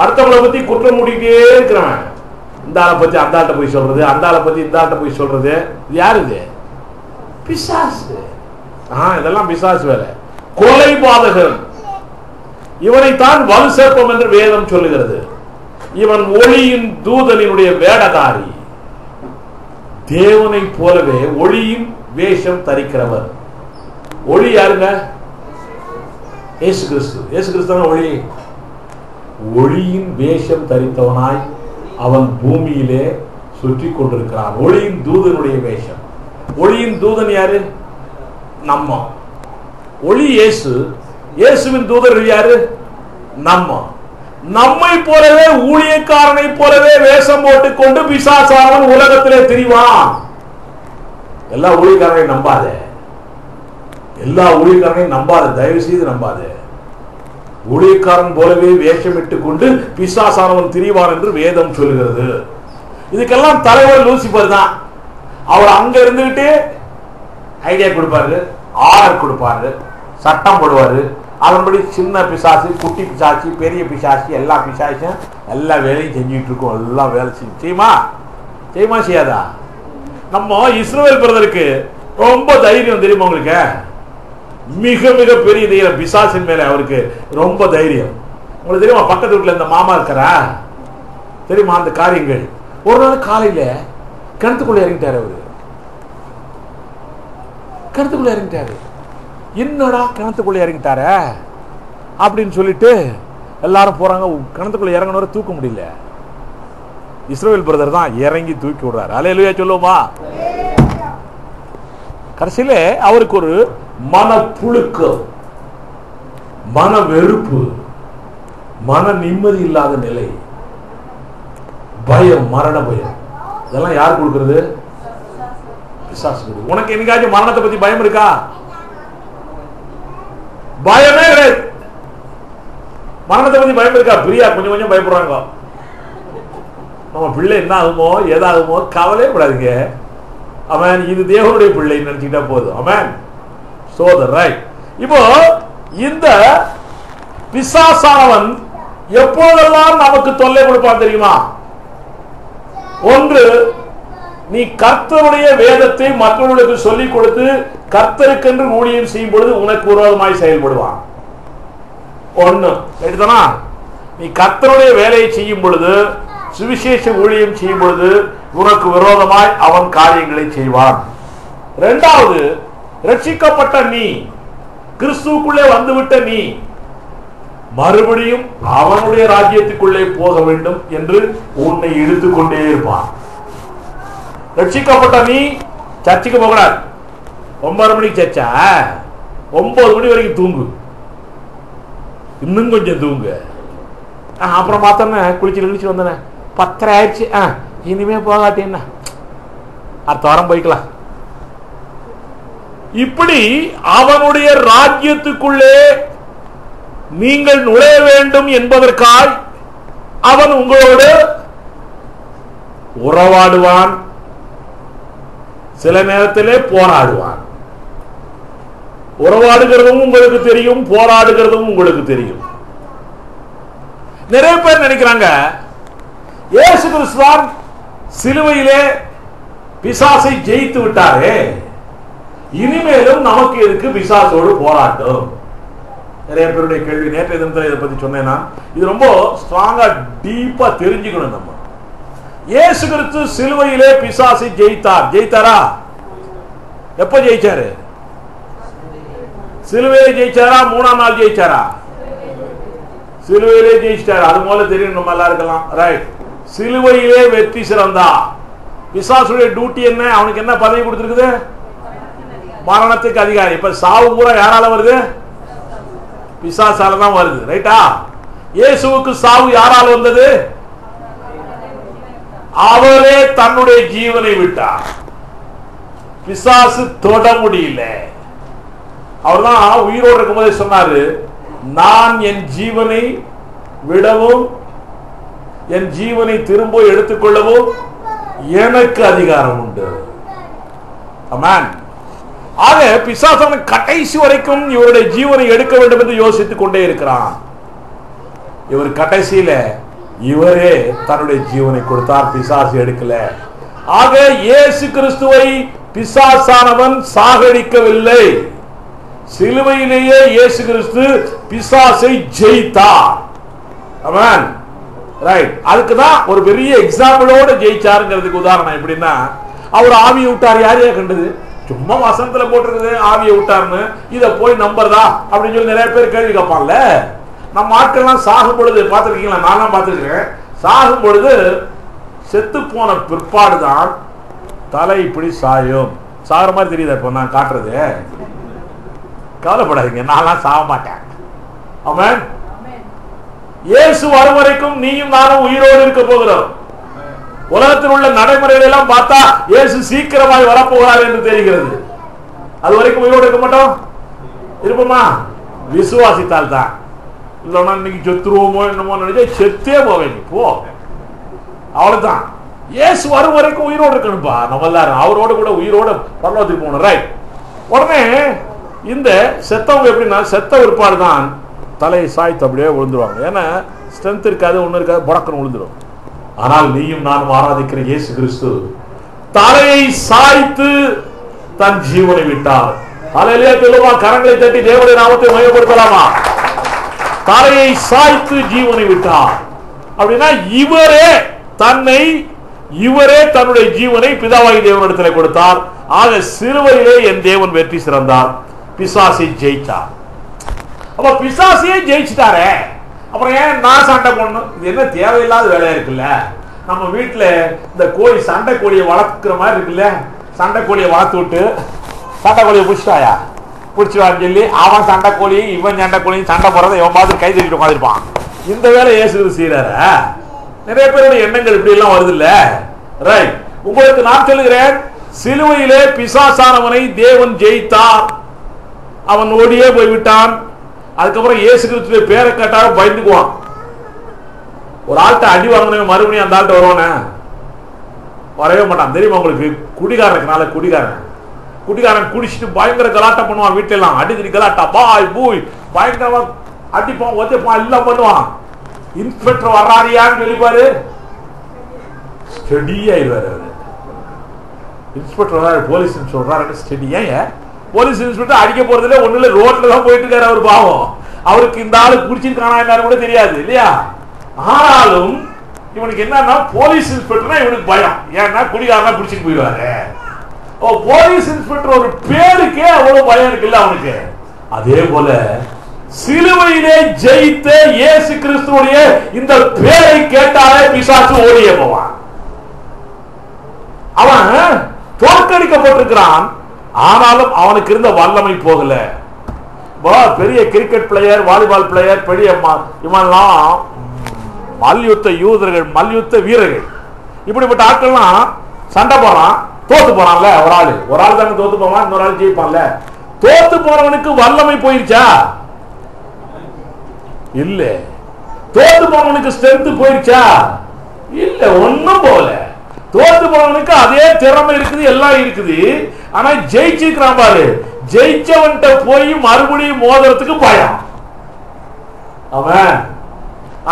அடுத்தவங்களை பத்தி குற்றம் முடிக்கிட்டே இருக்கிறவன். இந்த ஆளை பத்தி அந்த ஆள்கிட்ட போய் சொல்றது, அந்த ஆளை பத்தி இந்த ஆள்கிட்ட போய் சொல்றது. இது யாரு? இது பிசாசு. இதெல்லாம் பிசாசு வேலை. கொலை பாதகன். இவனைத்தான் வலு சேர்ப்பம் என்று வேதம் சொல்லுகிறது. இவன் ஒளியின் தூதனினுடைய வேடதாரி. தேவனை போலவே ஒளியின் வேஷம் தரிக்கிறவர். ஒளி யாருங்க? இயேசு கிறிஸ்து. இயேசு கிறிஸ்து ஒளி. ஒளியின் வேஷம் தரித்தவனாய் அவன் பூமியிலே சுற்றி கொண்டிருக்கிறான். ஒளியின் தூதனுடைய வேஷம். ஒளியின் தூதன் யாரு? நம்ம. ஒளி இயேசு. இயேசுவின் தூதர் யாரு? நம்ம. நம்மை போலவே ஊழியக்காரனை போலவே வேஷம் போட்டுக்கொண்டு பிசாசானவன் உலகத்திலே திரிவான். எல்லா ஊழியக்காரனையும் நம்பாத. எல்லா ஊழியக்காரனையும் நம்பாத. தயவு செய்து நம்பாத. ஊழியக்காரன் போலவே வேஷமிட்டுக் கொண்டு பிசாசானவன் திரிவான் என்று வேதம் சொல்லுகிறது. இதுக்கெல்லாம் தலைவர் லூசிபர் தான். அவர் அங்க இருந்துகிட்டு ஐடியா கொடுப்பாரு, ஆர்டர் கொடுப்பாரு, சட்டம் போடுவாரு. அதன்படி சின்ன பிசாசு, குட்டி பிசாசு, பெரிய பிசாசு, எல்லா பிசாசும் எல்லா வேலையும் செஞ்சுட்டு இருக்கோம். எல்லாம் வேலை செய்யுமா? செய்யுமா? செய்யாதா? நம்ம இஸ்ரவேல் பிரதருக்கு ரொம்ப தைரியம் தெரியுமா உங்களுக்கு? மிக மிக பெரிய தைரியம் பிசாசின் மேல அவருக்கு ரொம்ப தைரியம். உங்களுக்கு தெரியுமா? பக்கத்து வீட்டுல இந்த மாமா இருக்கிறா தெரியுமா? அந்த காரியங்கள். ஒரு நாள் காலையில கிணத்துக்குள்ள இறங்கிட்டாரு. அவரு கிணத்துக்குள்ள இறங்கிட்டாரு. என்னடா கிணத்துக்குள்ள இறங்கிட்டார அப்படின்னு சொல்லிட்டு எல்லாரும் போறாங்க. கிணத்துக்குள்ள இறங்கினவரை தூக்க முடியல. இஸ்ரவேல் பிரதர் தான் இறங்கி தூக்கி விடுறாரு. அல்லேலூயா சொல்லுவோமா? கடைசியில அவருக்கு ஒரு மன புழுக்கம், மன வெறுப்பு, மன நிம்மதி இல்லாத நிலை, பயம், மரண பயம். இதெல்லாம் யார் கொடுக்கிறது? பிசாசு. உனக்கு என்னைக்காச்சும் மரணத்தை பத்தி பயம் இருக்கா? பயமே கிடையாது. மரணத்தை பத்தி பயம் இருக்கா? பிரியா கொஞ்சம் கொஞ்சம் பயப்படுறாங்க. நம்ம பிள்ளை என்ன ஆகுமோ ஏதாகுமோ கவலையே படாதீங்க. அவன் இது தேவனுடைய பிள்ளை நினைச்சுக்கிட்டா போதும். அவன் சோதர் ரைட். இப்போ இந்த பிசாசானவன் எப்போதெல்லாம் நமக்கு தொல்லை கொடுப்பான் தெரியுமா? ஒன்று, நீ கர்த்தருடைய வேதத்தை மற்றவர்களுக்கு சொல்லிக் கொடுத்து கர்த்தருக்கென்று ஊழியம் செய்யும் பொழுது உனக்கு விரோதமாய் செயல்படுவான். ஒண்ணு எடுத்தனா, நீ கர்த்தருடைய வேலையை செய்யும் பொழுது, சுவிசேஷ ஊழியம் செய்யும் பொழுது உனக்கு விரோதமாய் அவன் காரியங்களை செய்வான். இரண்டாவது, ரட்சிக்கப்பட்ட நீ, கிறிஸ்துவுக்குள்ளே வந்துவிட்ட நீ மறுபடியும் அவனுடைய ராஜ்யத்துக்குள்ளே போக வேண்டும் என்று உன்னை இழுத்துக் கொண்டே இருப்பான். ரட்சிக்கப்பட்ட நீ சர்ச்சுக்கு போகக்கூடாது. 9 மணிக்கு சர்ச்சா, 9 மணி வரைக்கும் தூங்கு, இன்னும் கொஞ்சம் தூங்கு, அப்புறம் பார்த்தோன்னே குளிச்சு வந்தன 10 ஆயிடுச்சு, இனிமே போகாட்டி என்ன, அடுத்த வாரம் போய்க்கலாம். இப்படி அவனுடைய ராஜ்யத்துக்குள்ளே நீங்கள் நுழைய வேண்டும் என்பதற்காய் அவன் உங்களோடு உறவாடுவான், சில நேரத்திலே போராடுவான். உறவாடுகிறதும் உங்களுக்கு தெரியும், போராடுகிறதும் உங்களுக்கு தெரியும். நிறைய பேர் நினைக்கிறாங்க இயேசு கிறிஸ்துவான் சிலுவையிலே பிசாசை ஜெயித்து விட்டாரே, இனிமேலும் நமக்கு எதுக்கு பிசாசோடு போராட்டம்? நிறைய பேருடைய கேள்வி. நேற்றைய தினத்தில் இதை பத்தி சொன்னேன்னா, இது ரொம்ப ஸ்ட்ராங்கா டீப்பா தெரிஞ்சுக்கணும். நம்ம இயேசு கிறிஸ்து சிலுவையிலே பிசாசை ஜெயித்தாரா? எப்ப ஜெயிச்சாரு? சிலுவையிலே ஜெயிச்சாரா? 3ஆம் நாள் ஜெயிச்சாரா? சிலுவையிலே ஜெயிச்சாரு. அது போல தெரியும் நம்ம எல்லாருக்கலாம். ரைட். சிலுவையிலே வெற்றி சிறந்தா. பிசாசுடைய டியூட்டி என்ன? அவனுக்கு என்ன பதவி கொடுத்திருக்குது? மரணத்துக்கு அதிகாரி. இப்ப சாவு பூரா யாரால வருது? பிசாசால தான் வருது. ரைட்டா? இயேசுவுக்கு சாவு யாரால் வந்தது? அவரே தன்னுடைய ஜீவனை விட்டார். பிசாசு தொட முடியல. அவர்தான் உயிரோடு இருக்கும் போதே சொன்னாரு, நான் என் ஜீவனை விடவும் என் ஜீவனை திரும்ப எடுத்துக்கொள்ளவும் எனக்கு அதிகாரம் உண்டு. ஆமென். ஆக பிசாசன் கடைசி வரைக்கும் இவருடைய ஜீவனை எடுக்க வேண்டும் என்று யோசித்துக் கொண்டே இருக்கிறான். இவர் கடைசியில இவரே தன்னுடைய ஜீவனை கொடுத்தார், பிசாசு எடுக்கல. ஆக இயேசு கிறிஸ்துவை பிசாசானவன் சாகடிக்கவில்லை. சிலுவையிலேயே இயேசு கிறிஸ்து பிசாசை ஜெயித்தார். ஆமென். ரைட். அதுக்குதான் ஒரு பெரிய எக்ஸாம்பிளோட ஜெயிச்சாருங்கிறதுக்கு உதாரணம் எப்படின்னா, அவர் ஆவியை விட்டார். யாரையா கண்டது? சும்மா வசனத்துல போட்டிருக்குது ஆவியை விட்டார்னு, இத போய் நம்புறதா அப்படின்னு சொல்லி நிறைய பேர் கேள்வி கேட்பான்ல. நம்ம ஆட்கள்லாம் சாகும் பொழுது பார்த்துருக்கீங்களா? நான்லாம் பார்த்துருக்கேன். சாகும் பொழுது செத்து போன பிற்பாடுதான் தலை இப்படி சாயும். சாகிற மாதிரி தெரியுதா இப்போ நான் காட்டுறது? கவலைப்படாதீங்க, நான்லாம் சாக மாட்டேன். ஆமென். இயேசு வரும் வரைக்கும் நீயும் நானும் உயிரோடு இருக்க போகிறோம். உலகத்தில் உள்ள நடைமுறைகள் எல்லாம் பார்த்தா இயேசு சீக்கிரமாய் வரப்போகிறார் என்று தெரிகிறது. அது வரைக்கும் உயிரோடு இருக்க மாட்டோம். இருப்போமா? விசுவாசித்தால் தான். இல்லைன்னா இன்னைக்கு செத்துருவோமோ என்னமோ நினைச்சா செத்தே போவேன். போ, அவ்வளவுதான். இயேசு வரும் வரைக்கும் உயிரோடு இருக்கணும்பா. நம்ம எல்லாரும் அவரோடு கூட உயிரோடு பரலோகத்துக்கு போகணும். ரைட். உடனே இந்த செத்தவங்க எப்படின்னா, செத்த விற்பாடு தான் தலையை சாய்த்து அப்படியே விழுந்துருவாங்க. ஏன்னா ஸ்ட்ரென்த் இருக்காது, ஒண்ணு இருக்காது, புடக்கணும் விழுந்துடும். ஆனால் நீயும் நானும் ஆராதிக்கிற இயேசு கிறிஸ்து தலையை சாய்த்து தன் ஜீவனை விட்டார். அல்லேலூயா சொல்லுமா? கரங்களை தட்டி தேவனுடைய நாமத்தை மையப்படுத்தலாமா? தலையை சாய்த்து ஜீவனை விட்டார். அப்படின்னா இவரே தன்னுடைய ஜீவனை பிதாவாகி தேவனிடத்தில் கொடுத்தார். ஆக சிலுவையிலே என் தேவன் வெற்றி சிறந்தார், பிசாசை ஜெயிச்சார். அப்ப பிசாசையே ஜெயிச்சுட்டாரே, அப்புறம் ஏன் நான் சண்டை போடணும்? இது என்ன தேவையில்லாத வேலையா இருக்குல்ல? நம்ம வீட்டுல இந்த கோழி, சண்டை கோழியை வளர்க்குற மாதிரி இருக்குல்ல, சண்டை கோழியை வளர்த்து விட்டு சண்டை கோழியை பிடிச்சிட்டாயா, பிடிச்சிவான்னு சொல்லி அவன் சண்டை கோழி இவன் சண்டை கோழி சண்டை போறதை இவன் மாதிரி கை தட்டிட்டு உட்காந்துருப்பான். இந்த வேலை இயேசு செய்யறாரு. நிறைய பேருடைய எண்ணங்கள் இப்படி எல்லாம் வருது இல்ல? ரைட். உங்களுக்கு நான் சொல்லுகிறேன், சிலுவையிலே பிசாசானவனை தேவன் ஜெயித்தார். அவன் ஓடியே போய்விட்டான். அதுக்கப்புறம் இயேசு கிறிஸ்துடைய பேரை கேட்டாலும் பயந்துக்குவான். ஒரு ஆள்கிட்ட அடி வாங்கினவன் மறுபடியும் அந்த ஆள்கிட்ட வருவானே? வரவே மாட்டான். தெரியுமா உங்களுக்கு? குடிகாரனுக்குனால குடிகாரன் குடிச்சிட்டு பயங்கர கலாட்டம் பண்ணுவான். வீட்டுல எல்லாம் அடிக்கடி கலாட்டா, பாய் பூய் பயங்கரமா அடிப்பான், ஒத்தைப்பான், எல்லாம் பண்ணுவான். இன்ஸ்பெக்டர் வர்றாரியான்னு சொல்லிப்பாரு, ஸ்டெடியாயிருவாரு அவரு. இன்ஸ்பெக்டர் வர்றாரு, போலீஸ் சொல்றாரு, ஸ்டெடி. ஏன் போலீஸ் இன்ஸ்பெக்டர் அடிக்க போறதுல ஒண்ணு இல்ல, ரோட்ல தான் போயிட்டு இருக்காரு அவர். பாவம், அவருக்கு இந்த ஆளு குடிச்சிருக்கானா என்னன்னு கூட தெரியாது இல்லையா? ஆனாலும் இவனுக்கு என்னன்னா போலீஸ் இன்ஸ்பெக்டர்னா இவனுக்கு பயம். ஏன்னா குடிகாரனா குடிச்சிட்டு போயிடுவாரு. போலீஸ் இன்ஸ்பெக்டர் ஒரு பேருக்கே அவ்வளவு பயம் இருக்குல்ல அவனுக்கு. அதே போல சிலுவையிலே ஜெயித்த இயேசு கிறிஸ்துவுடைய இந்த பேரை கேட்டாலே பிசாசு ஓடியே போவான். அவன் தோற்கடிக்கப்பட்டிருக்கிறான், ஆனாலும் அவனுக்கு இருந்த வல்லமை போகல. பெரிய கிரிக்கெட் பிளேயர், வாலிபால் பிளேயர், பெரிய இவன்லாம் மல்யுத்த யூதர்கள், மல்யுத்த வீரர்கள், இப்படிப்பட்ட ஆட்கள்லாம் சண்டை போறான், தோத்து போறான்ல. ஒரு ஆள் தானே தோத்து போவான், இன்னொரு ஆள் ஜெயிப்பான்ல. தோத்து போறவனுக்கு வல்லமை போயிருச்சா? இல்ல. தோத்து போறவனுக்கு ஸ்ட்ரென்த் போயிருச்சா? இல்ல, ஒன்னும் போல. தோத்து போறவனுக்கு அதே திறமை இருக்குது, எல்லாம் இருக்குது. ஆனா ஜெயிச்சிருக்கிறான் பாரு, ஜெயிச்சவன்ட்ட போய் மறுபடியும் மோதுறதுக்கு பயம் அவன்.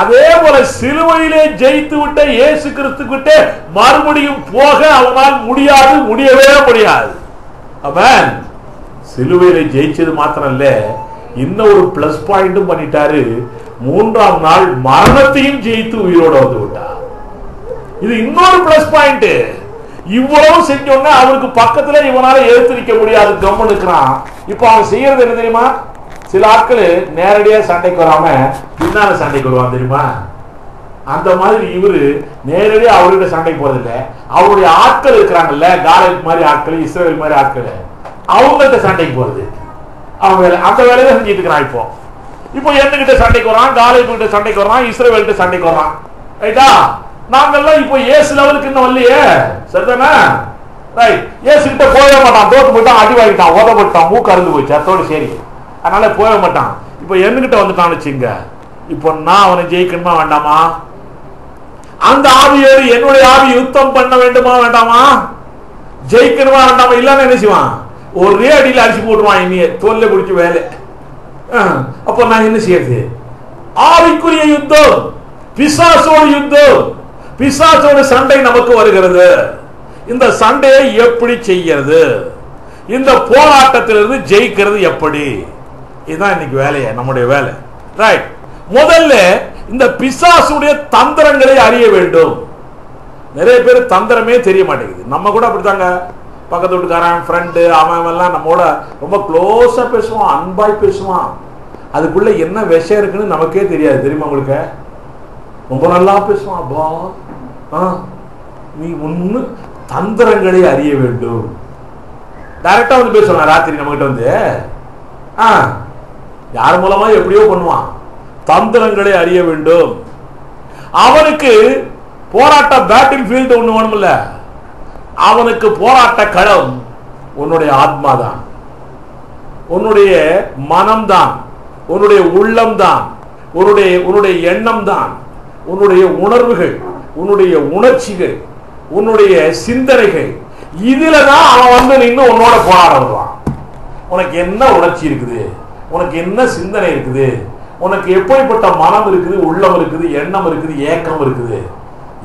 அதே போல சிலுவையிலே ஜெயித்து விட்ட இயேசு கிறிஸ்து கிட்ட மறுபடியும் போக அவனால் முடியாது, முடியவே முடியாது. அவன் சிலுவையிலே ஜெயிச்சது மாத்திரம் இல்ல, இன்னும் ஒரு பிளஸ் பாயிண்டும் பண்ணிட்டாரு. 3ஆம் நாள் மரணத்தையும் ஜெயித்து உயிரோட வந்து விட்டார். இது இன்னொரு பிளஸ் பாயிண்ட். இவ்வளவு செஞ்சோன்னா அவருக்கு பக்கத்துல இவனால எழுத்திருக்க முடியாது, கம்மன் இருக்கிறான். இப்ப அவன் செய்யறது என்ன தெரியுமா? சில ஆட்கள் நேரடியா சண்டைக்கு வராம பின்னால சண்டைக்கு வருவான் தெரியுமா? அந்த மாதிரி இவரு நேரடியா அவர்கிட்ட சண்டைக்கு போறதில்லை. அவருடைய ஆட்கள் இருக்கிறாங்கல்ல, காலேஜ் மாதிரி ஆட்கள், இஸ்ரேல் மாதிரி ஆட்கள், அவங்கள்ட்ட சண்டைக்கு போறது. அவங்க அந்த வேலையை செஞ்சுட்டு இருக்கிறான். இப்போ என்கிட்ட சண்டைக்கு வரான், காலேஜ் கிட்ட சண்டைக்கு வரான், இஸ்ரேல் கிட்ட சண்டைக்கு வரான். ரைட்டா? நாங்கெல்லாம் இப்போ ஏசு லெவலுக்கு இன்னும் வரலையே, சரிதானே? ரைட். ஏசு கிட்ட போயவே மாட்டான், தோத்து போயிட்டான், அடி வாங்கிட்டான், ஓதப்பட்டான், மூக்கு அறுந்து போச்சு, அதோட சரி. அதனால போக மாட்டான். இப்ப என்கிட்ட வந்துட்டான்னு வச்சுங்க, இப்போ நான் அவனை ஜெயிக்கணுமா வேண்டாமா? அந்த ஆவியோடு என்னுடைய ஆவி யுத்தம் பண்ண வேண்டுமா வேண்டாமா? ஜெயிக்கணுமா வேண்டாமா? இல்லன்னு என்ன செய்வான்? ஒரே அடியில் அடிச்சு போட்டுவான், இனிய தோல்ல பிடிச்ச வேலை. அப்ப நான் என்ன செய்யறது? ஆவிக்குரிய யுத்தம், பிசாசோடு யுத்தம், பிசாசோடு சண்டை நமக்கு வருகிறது. இந்த சண்டையை எப்படி செய்யறது? இந்த போராட்டத்திலிருந்து ஜெயிக்கிறது எப்படி? இதுதான் இன்னைக்கு வேலையை, நம்முடைய வேலை. ரைட். முதல்ல இந்த பிசாசுடைய தந்திரங்களை அறிய வேண்டும். நிறைய பேர் தந்திரமே தெரிய மாட்டேங்குது. நம்ம கூட அப்படித்தாங்க, பக்கத்து வீட்டுக்காரன், ஃப்ரெண்டு, அவன் எல்லாம் நம்மோட ரொம்ப க்ளோஸா பேசுவான், அன்பாய் பேசுவான். அதுக்குள்ள என்ன விஷயம் இருக்குன்னு நமக்கே தெரியாது. தெரியுமா உங்களுக்கு? ரொம்ப நல்லா பேசுவான். அப்பா நீ ஒண்ணு தந்திரங்களை அறிய வேண்டும். டைரக்டா வந்து பேசுவான் ராத்திரி நம்ம கிட்ட வந்து. யார் மூலமா எப்படியோ பண்ணுவான். தந்திரங்களை அறிய வேண்டும். அவனுக்கு போராட்ட பேட்டில் ஃபீல்டு ஒண்ணு வேணும்ல. அவனுக்கு போராட்ட களம் உன்னுடைய ஆத்மா தான், உன்னுடைய மனம் தான், உன்னுடைய உள்ளம் தான், உன்னுடைய எண்ணம் தான், உன்னுடைய உணர்வுகள், உன்னுடைய உணர்ச்சிகள், உன்னுடைய சிந்தனைகள். இதுல தான் அவன் வந்து நின்று உன்னோட போராட வருவான். உனக்கு என்ன உணர்ச்சி இருக்குது, உனக்கு என்ன சிந்தனை இருக்குது, உனக்கு எப்படிப்பட்ட மனம் இருக்குது, உள்ளம் இருக்குது, எண்ணம் இருக்குது, ஏக்கம் இருக்குது,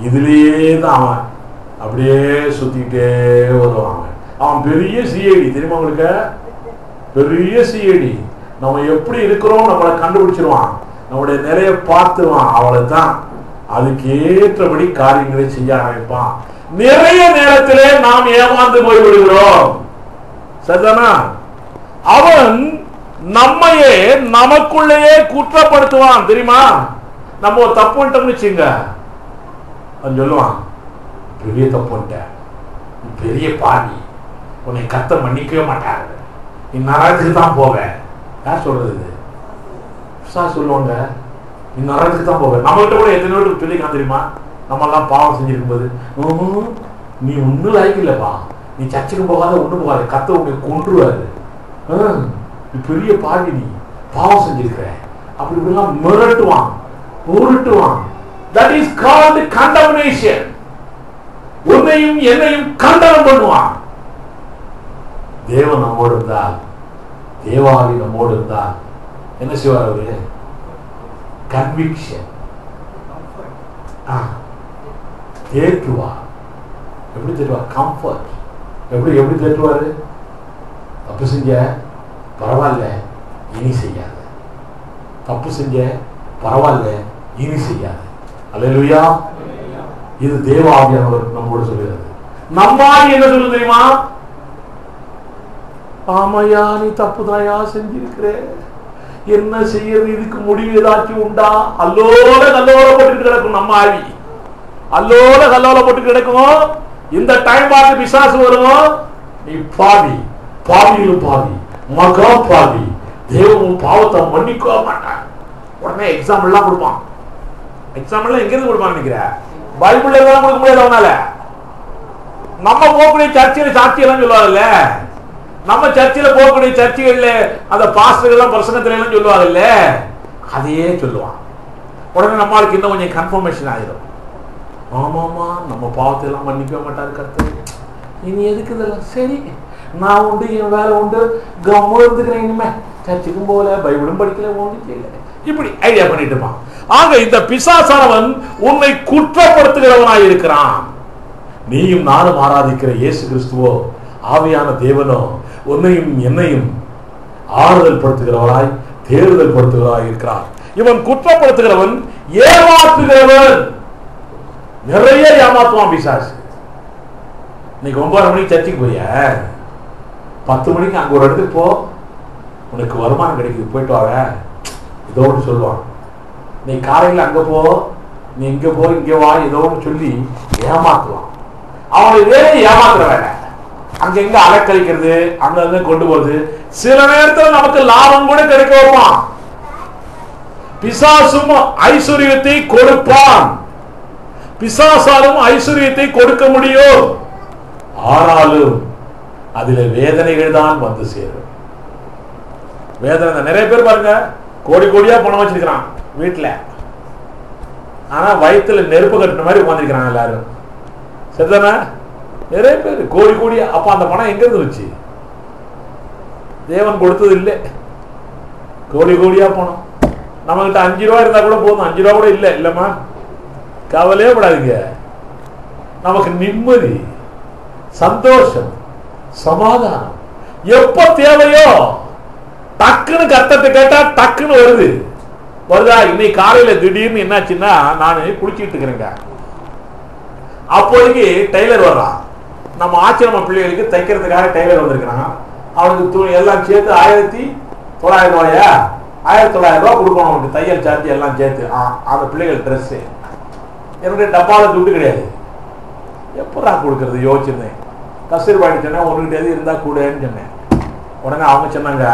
இதுலயே தான் அவன் அப்படியே சுத்திக்கிட்டே வருவாங்க. அவன் பெரிய சிஐடி. தெரியுமா உங்களுக்கு? பெரிய சிஐடி. நம்ம எப்படி இருக்கிறோம் நம்மளை கண்டுபிடிச்சிருவான், நம்முடைய நிறைய பார்த்துருவான். அவ்வளவுதான். அதுக்கு ஏற்றபடி காரியங்களை செய்ய ஆரம்பிப்பான். நிறைய நேரத்திலே நாம் ஏமாந்து போய் விடுகிறோம், சரிதானா? அவன் நம்மையே நமக்குள்ளேயே குற்றப்படுத்துவான். தெரியுமா? நம்ம ஒரு தப்பு பண்ணிட்டோம்னு வச்சுங்க, அவன் சொல்லுவான், பெரிய தப்பு பண்ணிட்ட, பெரிய பாவி, உன்னை கத்த மன்னிக்கவே மாட்டாரு, நீ நரகத்துக்கு தான் போவேன். யார் சொல்றது? சொல்லுவாங்க, நீ நரகத்துக்கு தான் போவேன். நம்மகிட்ட கூட எத்தனை பேருக்கு சொல்லிக்கலாம் தெரியுமா? நம்ம எல்லாம் பாவம் செஞ்சிருக்கும் போது, நீ ஒன்னும் லாய்க்கு இல்லப்பா, நீ சர்ச்சுக்கு போகாத, ஒண்ணு போகாத, கத்த உன்னை கொன்றுவாரு, நீ பெரிய பாவி, நீ பாவம் செஞ்சிருக்கிறேன் அப்படி இப்படிலாம் மிரட்டுவான், உருட்டுவான். That is called condemnation. உன்னையும் என்னையும் கண்டனம் பண்ணுவான். தேவன் நம்மோடு இருந்தால், தேவாவி நம்மோடு இருந்தால் என்ன செய்வார் அவரு? கன்விக்ஷன் தேற்றுவார். எப்படி தேற்றுவார்? கம்ஃபர்ட். எப்படி எப்படி தேற்றுவாரு? தப்பு செஞ்ச பரவாயில்ல, இனி செய்யாத. தப்பு செஞ்ச பரவாயில்ல, இனி செய்யாத. அல்லேலூயா. இது தேவ ஆவியானவர் நம்மோடு சொல்லுகிறது. நம்மால் என்ன சொல்லுது தெரியுமா? ஆமையா, நீ தப்புதாயா செஞ்சிருக்கிற, என்ன செய்யறது, இதுக்கு முடிவு ஏதாச்சும் உண்டா? அல்லோல கல்லோல போட்டு கிடக்கும். நம்ம ஆவி அல்லோல கல்லோல போட்டு கிடக்கும். இந்த டைம் பார்த்து பிசாசு வரும், நீ பாவி, பாவியிலும் பாவி, மகா பாவி, தேவன் பாவத்தை மன்னிக்க மாட்டான். உடனே எக்ஸாம்பிள் எல்லாம் கொடுப்பான். எக்ஸாம்பிள் எங்க இருந்து கொடுப்பான்னு நினைக்கிற? பைபிள்ல எல்லாம் கொடுக்க முடியாது அவனால. நம்ம போகக்கூடிய சர்ச்சையில சாட்சி எல்லாம் சொல்லுவாங்கல்ல, நம்ம சர்ச்சையில போகக்கூடிய சர்ச்சைகள்ல அந்த பாஸ்டர்கள் எல்லாம் பிரசங்கத்துல எல்லாம் சொல்லுவாங்கல்ல, அதையே சொல்லுவான். உடனே நம்மளுக்கு இன்னும் கொஞ்சம் கன்ஃபர்மேஷன் ஆயிடும். ஆமாமா, நம்ம பாவத்தை எல்லாம் மன்னிக்க மாட்டாரு கர்த்தர், இனி எதுக்கு இதெல்லாம்? சரி, நான் உண்டு, என் வேலை உண்டு, கவனம் இருந்துக்கிறேன், இனிமே சர்ச்சுக்கும் போகல, பைபிளும் படிக்கல, ஒன்றும் செய்யல, இப்படி ஐடியா பண்ணிட்டு இருப்பான். ஆக இந்த பிசாசானவன் உன்னை குற்றப்படுத்துகிறவனாய் இருக்கிறான். நீயும் நானும் ஆராதிக்கிற இயேசு கிறிஸ்துவோ, ஆவியான தேவனோ உன்னையும் என்னையும் ஆறுதல் படுத்துகிறவராய், தேர்தல் படுத்துகிறவராய் இருக்கிறார். இவன் குற்றப்படுத்துகிறவன், ஏமாற்றுகிறவன். நிறைய ஏமாத்துவான் பிசாசு. இன்னைக்கு 9:30 மணிக்கு சர்ச்சுக்கு போய 10 மணிக்கு அங்க ஒரு இடத்துக்கு போ, உனக்கு வருமானம் கிடைக்குது, போயிட்டு வாங்க, இதோடு சொல்லுவான். நீ காலையில் அங்க போ, நீ இங்க போ, இங்க வா, இதோடு சொல்லி ஏமாத்துவான். அவனுடைய வேலை ஏமாத்துற வேலை. அங்க எங்க அலக்கழிக்கிறது, அங்க கொண்டு போகுது. சில நேரத்தில் நமக்கு லாபம் கூட கிடைக்க வைப்பான். பிசாசும் ஐஸ்வர்யத்தை கொடுப்பான். பிசாசாலும் ஐஸ்வர்யத்தை கொடுக்க முடியும். ஆனாலும் அதில் வேதனைகள் தான் வந்து சேரும். வேதனை நிறைய பேர் பாருங்க, கோடி கோடியா பணம் வச்சிருக்கிறான் வீட்டுல, ஆனா வயிற்றுல நெருப்பு கட்டின மாதிரி உட்காந்துருக்கிறாங்க எல்லாரும். சரிதானே? நிறைய பேர் கோடி கோடியா. அப்ப அந்த பணம் எங்க இருந்து வச்சு? தேவன் கொடுத்தது இல்லை. கோடி கோடியா பணம். நம்ம கிட்ட 5 ரூபா இருந்தா கூட போதும். 5 ரூபா கூட இல்லை இல்லம்மா, கவலையே படாதீங்க. நமக்கு நிம்மதி, சந்தோஷம், சமாதானம் எப்ப தேவையோ டக்குன்னு கத்தத்தை கேட்டா டக்குன்னு வருதா? இன்னைக்கு காலையில திடீர்னு என்னாச்சுன்னா, நான் குளிச்சுட்டு இருக்கிறேங்க, அப்போதைக்கு டெய்லர் வர்றான். நம்ம ஆச்சிரம பிள்ளைகளுக்கு தைக்கிறதுக்காக டெய்லர் வந்திருக்கிறான். அவனுக்கு துணி எல்லாம் சேர்த்து 1900 ரூபாயா, 1900 ரூபா கொடுக்கணும் அவனுக்கு, தையல் சார்ஜ் எல்லாம் சேர்த்து. அந்த பிள்ளைகள் ட்ரெஸ் என்னுடைய டப்பாவில் துட்டு கிடையாது. எப்படா கொடுக்கறது யோசிச்சிருந்தேன். கஸ்தூர்பாடி சொன்னேன், ஒன்றுகிட்ட எது இருந்தா கூடன்னு சொன்னேன். உடனே அவங்க சொன்னாங்க,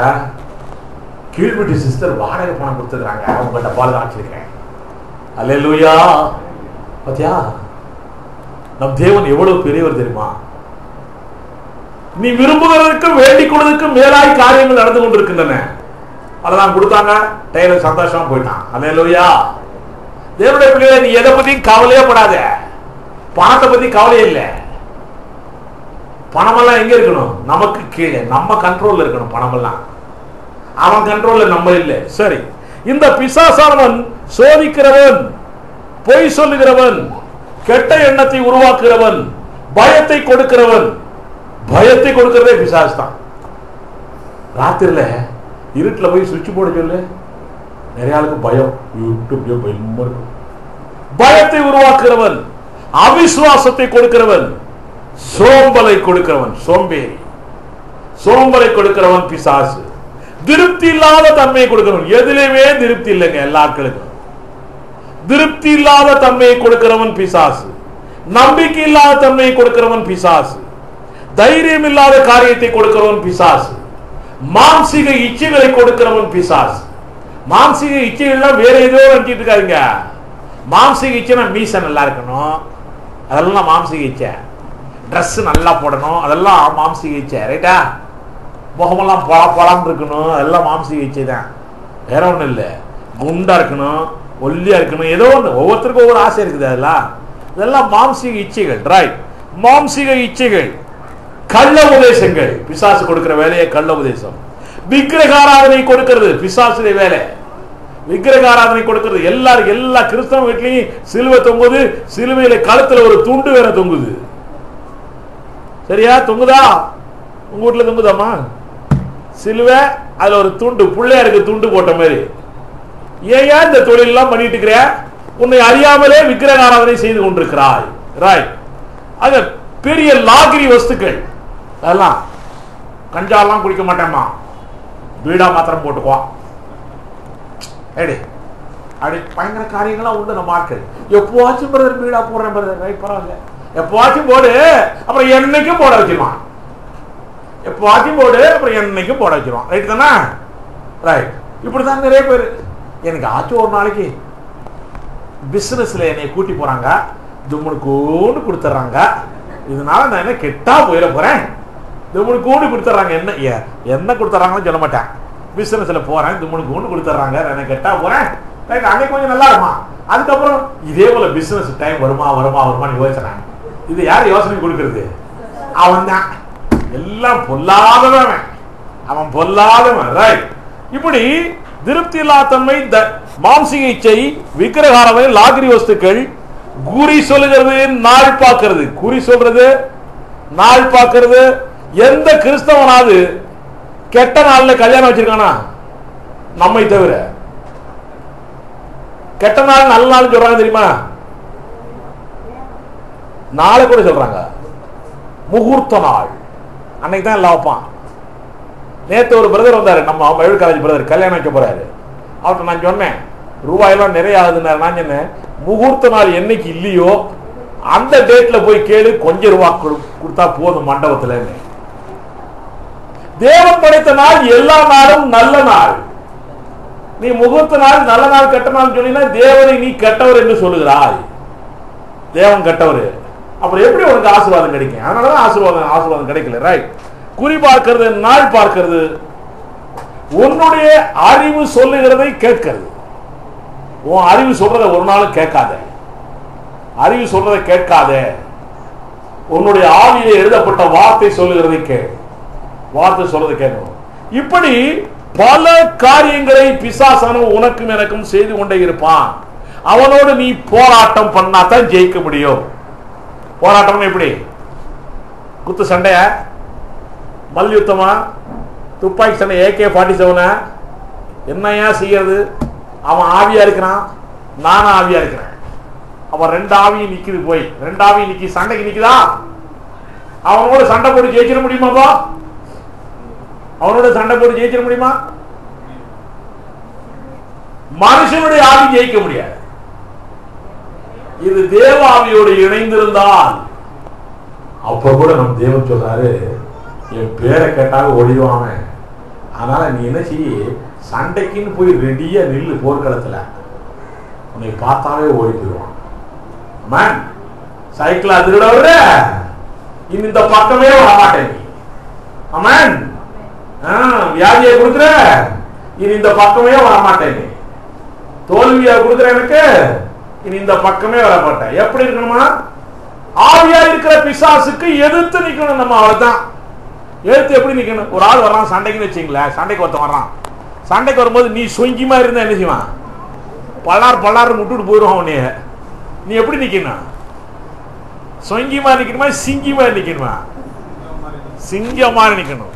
கீழ்பட்டி சிஸ்டர் வாடகை பணம் கொடுத்துருக்காங்க, உங்க டப்பால் தான் வச்சிருக்கிறேன். அல்லேலூயா. பாத்தியா, நம் தேவன் எவ்வளவு பெரியவர் தெரியுமா? நீ விரும்புகிறதுக்கு வேண்டிக் கொள்வதற்கு மேலாய் காரியங்கள் நடந்து கொண்டிருக்கின்றன. அதெல்லாம் கொடுத்தாங்க, டெய்லர் சந்தோஷமா போயிட்டான். அல்லேலூயா. தேவனுடைய பிள்ளைகளை, நீ எதை பத்தியும் கவலையே படாத. பணத்தை பத்தி கவலையே இல்லை. பணமெல்லாம் எங்க இருக்கணும்? நமக்கு கீழே, நம்ம கண்ட்ரோல்ல இருக்கணும். பணமெல்லாம் அவன் கண்ட்ரோல்ல, நம்ம இல்லை. சரி, இந்த பிசாசானவன் சோதிக்கிறவன், பொய் சொல்லுகிறவன், கெட்ட எண்ணத்தை உருவாக்குகிறவன், பயத்தை கொடுக்கிறவன். பயத்தை கொடுக்கிறதே பிசாசு தான். ராத்திரில இருட்டில் போய் சுவிட்ச் போட சொல்லு, நிறைய ஆளுக்கு பயம், பயமா இருக்கும். பயத்தை உருவாக்குகிறவன், அவிசுவாசத்தை கொடுக்கிறவன், சோம்பலை கொடுக்கிறவன், சோம்பேறி, சோம்பலை கொடுக்கிறவன் பிசாசு. திருப்தி இல்லாத தன்மையை கொடுக்கிறவன், எதிலுமே திருப்தி இல்லைங்க எல்லாருக்கும். திருப்தி இல்லாத தன்மையை கொடுக்கிறவன் பிசாசு. நம்பிக்கை இல்லாத தன்மையை கொடுக்கிறவன் பிசாசு. தைரியம் இல்லாத காரியத்தை கொடுக்கிறவன் பிசாசு. மாம்சீக இச்சைகளை கொடுக்கிறவன் பிசாசு. மாம்சீக இச்சைகள்லாம் வேற ஏதோ நினைச்சிட்டு இருக்காங்க. மாம்சீக இச்சைனா மீச நல்லா இருக்கணும், அதெல்லாம் மாம்சீக இச்சை. ட்ரெஸ் நல்லா போடணும், அதெல்லாம் மாம்சீக இச்சை. ரைட்டா? முகமெல்லாம் பொழான்னு இருக்கணும், அதெல்லாம் மாம்சீக இச்சை தான். வேற ஒன்றும் இல்லை. குண்டா இருக்கணும், ஒல்லியா இருக்கணும், ஏதோ ஒன்று. ஒவ்வொருத்தருக்கும் ஒவ்வொரு ஆசை இருக்குது. இதெல்லாம் மாம்சீக இச்சைகள். ரைட், மாம்சீக இச்சைகள், கள்ள உபதேசங்கள். பிசாசு கொடுக்கிற வேலையை கள்ள உபதேசம். விக்கிரகாராதனை கொடுக்கிறது பிசாசுடைய வேலை. விக்கிரகாராதனை கொடுக்கிறது. எல்லா கிறிஸ்தவ வீட்லையும் சிலுவை தொங்குது. சிலுவையில கழுத்துல ஒரு துண்டு வேற தொங்குது. சரியா? தொங்குதா? உங்க வீட்டுல தொங்குதாமா சிலுவை? அதுல ஒரு துண்டு, பிள்ளையாருக்கு துண்டு போட்ட மாதிரி. ஏன் இந்த தொழில் எல்லாம் பண்ணிட்டு இருக்கிற? உன்னை அறியாமலே விக்கிரகாராதனை செய்து கொண்டிருக்கிறாய். ரைட். அது பெரிய லாகிரி வஸ்துக்கள். அதெல்லாம் கஞ்சாலாம் குடிக்க மாட்டேம்மா, பீடா மாத்திரம் போட்டுக்குவா. அப்படி பயங்கர காரியங்கள்லாம் உண்டு நம்ம ஆட்கள். எப்போவாச்சும் பிரதர் பீடா போடுறேன் பிரதர். ரைட், பரவாயில்ல, எப்போவாச்சும் போடு, அப்புறம் என்னைக்கும் போட வச்சிருவான். எப்போவாச்சும் போடு, அப்புறம் என்னைக்கும் போட வச்சிருவான். ரைட் தானே? ரைட். இப்படிதான் நிறைய பேர். எனக்கு ஆச்சும் ஒரு நாளைக்கு பிசினஸ்ல என்னை கூட்டி போறாங்க, தும்முனுக்கூண்டு கொடுத்துட்றாங்க. இதனால நான் என்ன கெட்டா போயிட போறேன். தும்முனுக்கூண்டு கொடுத்துட்றாங்க. என்ன கொடுத்துட்றாங்கன்னு சொல்ல மாட்டேன். பிசினஸ்ல போறேன், தும்முனுக்கூண்டு கொடுத்துட்றாங்க, நான் கெட்டா போறேன். ரைட், அன்னைக்கு கொஞ்சம் நல்லா இருக்குமா. அதுக்கப்புறம் இதே போல பிசினஸ் டைம் வருமானு யோசிக்கிறேன். இது யார் யோசனை கொடுக்கறது? அவன் தான். எல்லாம் பொல்லாதவன், அவன் பொல்லாதவன். ரைட். இப்படி திருப்தி இல்லாதன்மை, மாம்சீக இச்சை, விக்கிரகாராதனை, லாகிரி வஸ்துக்கள், குறி சொல்லுகிறது, நாள் பார்க்கிறது. குறி சொல்றது, நாள் பார்க்கிறது. எந்த கிறிஸ்தவனாவது கெட்ட நாள்ல கல்யாணம் வச்சிருக்கானா? நம்மை தவிர. கெட்ட நாள் நல்ல நாள் சொல்றாங்க தெரியுமா? நாளை கூட சொல்றாங்க. முகூர்த்த நாள் அன்னைக்கு தான் எல்லாம் வைப்பான். நேற்று ஒரு பிரதர் வந்தாரு, நம்ம மயூர் காலேஜ் பிரதர், கல்யாணம் வைக்க போறாரு. அவர்கிட்ட நான் சொன்னேன், ரூபாயெல்லாம் நிறைய ஆகுதுன்னாரு. நான் சொன்னேன், முகூர்த்த நாள் என்னைக்கு இல்லையோ அந்த டேட்ல போய் கேளு, கொஞ்சம் ரூபா கொடுத்தா போதும் மண்டபத்துல. தேவன் படைத்த நாள் எல்லா நாளும் நல்ல நாள். நீ முகூர்த்த நாள் நல்ல நாள் கெட்ட நாள் சொன்னீங்கன்னா தேவனை நீ கெட்டவர் என்று சொல்லுகிறாய். தேவன் கெட்டவர், அப்புறம் எப்படி உனக்கு ஆசீர்வாதம் கிடைக்கும்? அதனாலதான் ஆசீர்வாதம் கிடைக்கல. ரைட். குறி பார்க்கிறது, நாள் பார்க்கிறது, உன்னுடைய அறிவு சொல்லுகிறதை கேட்கிறது. உன் அறிவு சொல்றதை ஒரு நாளும் கேட்காத. அறிவு சொல்றதை கேட்காத. உன்னுடைய ஆவியிலே எழுதப்பட்ட வார்த்தை சொல்லுகிறதை கேள். வார்த்தை சொல்றதை கேட்கணும். இப்படி பல காரியங்களை பிசாசானவன் உனக்கும் எனக்கும் செய்து கொண்டே இருப்பான். அவனோடு நீ போராட்டம் பண்ணாதான் ஜெயிக்க முடியும். போராட்டம் எப்படி? குத்து சண்டைய, மல்யுத்தமா, துப்பாக்கி சண்டை, AK-47 என்னையா செய்யறது? அவன் ஆவியா இருக்கிறான், நானும் ஆவியா இருக்கிறேன். அவன் ரெண்டு ஆவியும் நிக்குது. போய் ரெண்டு ஆவியும் நிக்கி சண்டைக்கு நிக்குதா? அவனோட சண்டை போட்டு ஜெயிச்சிட முடியுமாப்பா? அவனோட சண்டை போட்டு ஜெயிச்சிட முடியுமா? மனுஷனுடைய ஆவி ஜெயிக்க முடியாது. இது தேவ ஆவியோடு இணைந்திருந்தால், அப்ப கூட நம்ம தேவன் சொல்றாரு, என் பேரை கேட்டாக ஓடிடுவாங்க. அதனால நீ என்ன செய்ய, சண்டைக்குன்னு போய் ரெடியா நில்லு. போர்க்களத்துல உன்னை பார்த்தாவே ஓடி போயிடுவான். சைக்கிள் அதிர்ட விட இந்த பக்கமே வரமாட்டேன். அமேன். வியாதியை கொடுக்குற, இனி இந்த பக்கமே வரமாட்டேன். தோல்வியா கொடுக்குற எனக்கு, இனி இந்த பக்கமே வரமாட்டேன். எப்படி இருக்கணுமா? ஆவியா இருக்கிற பிசாசுக்கு எதிர்த்து நிக்கணும் நம்ம. அவ்வளவுதான். எதிர்த்து எப்படி நிக்கணும்? ஒரு ஆள் வர்றான் சண்டைக்குன்னு வச்சுங்களேன். சண்டைக்கு ஒருத்தன் வர்றான். சண்டைக்கு வரும்போது நீ சொங்கிமா இருந்தா என்ன செய்வான்? பல்லாறு முட்டுட்டு போயிடுவான் உன்னைய. நீ எப்படி நிக்கணும்? சொங்கிமா நிக்கணுமா, சிங்கிமா நிக்கணுமா? சிங்கமா நிக்கணும்.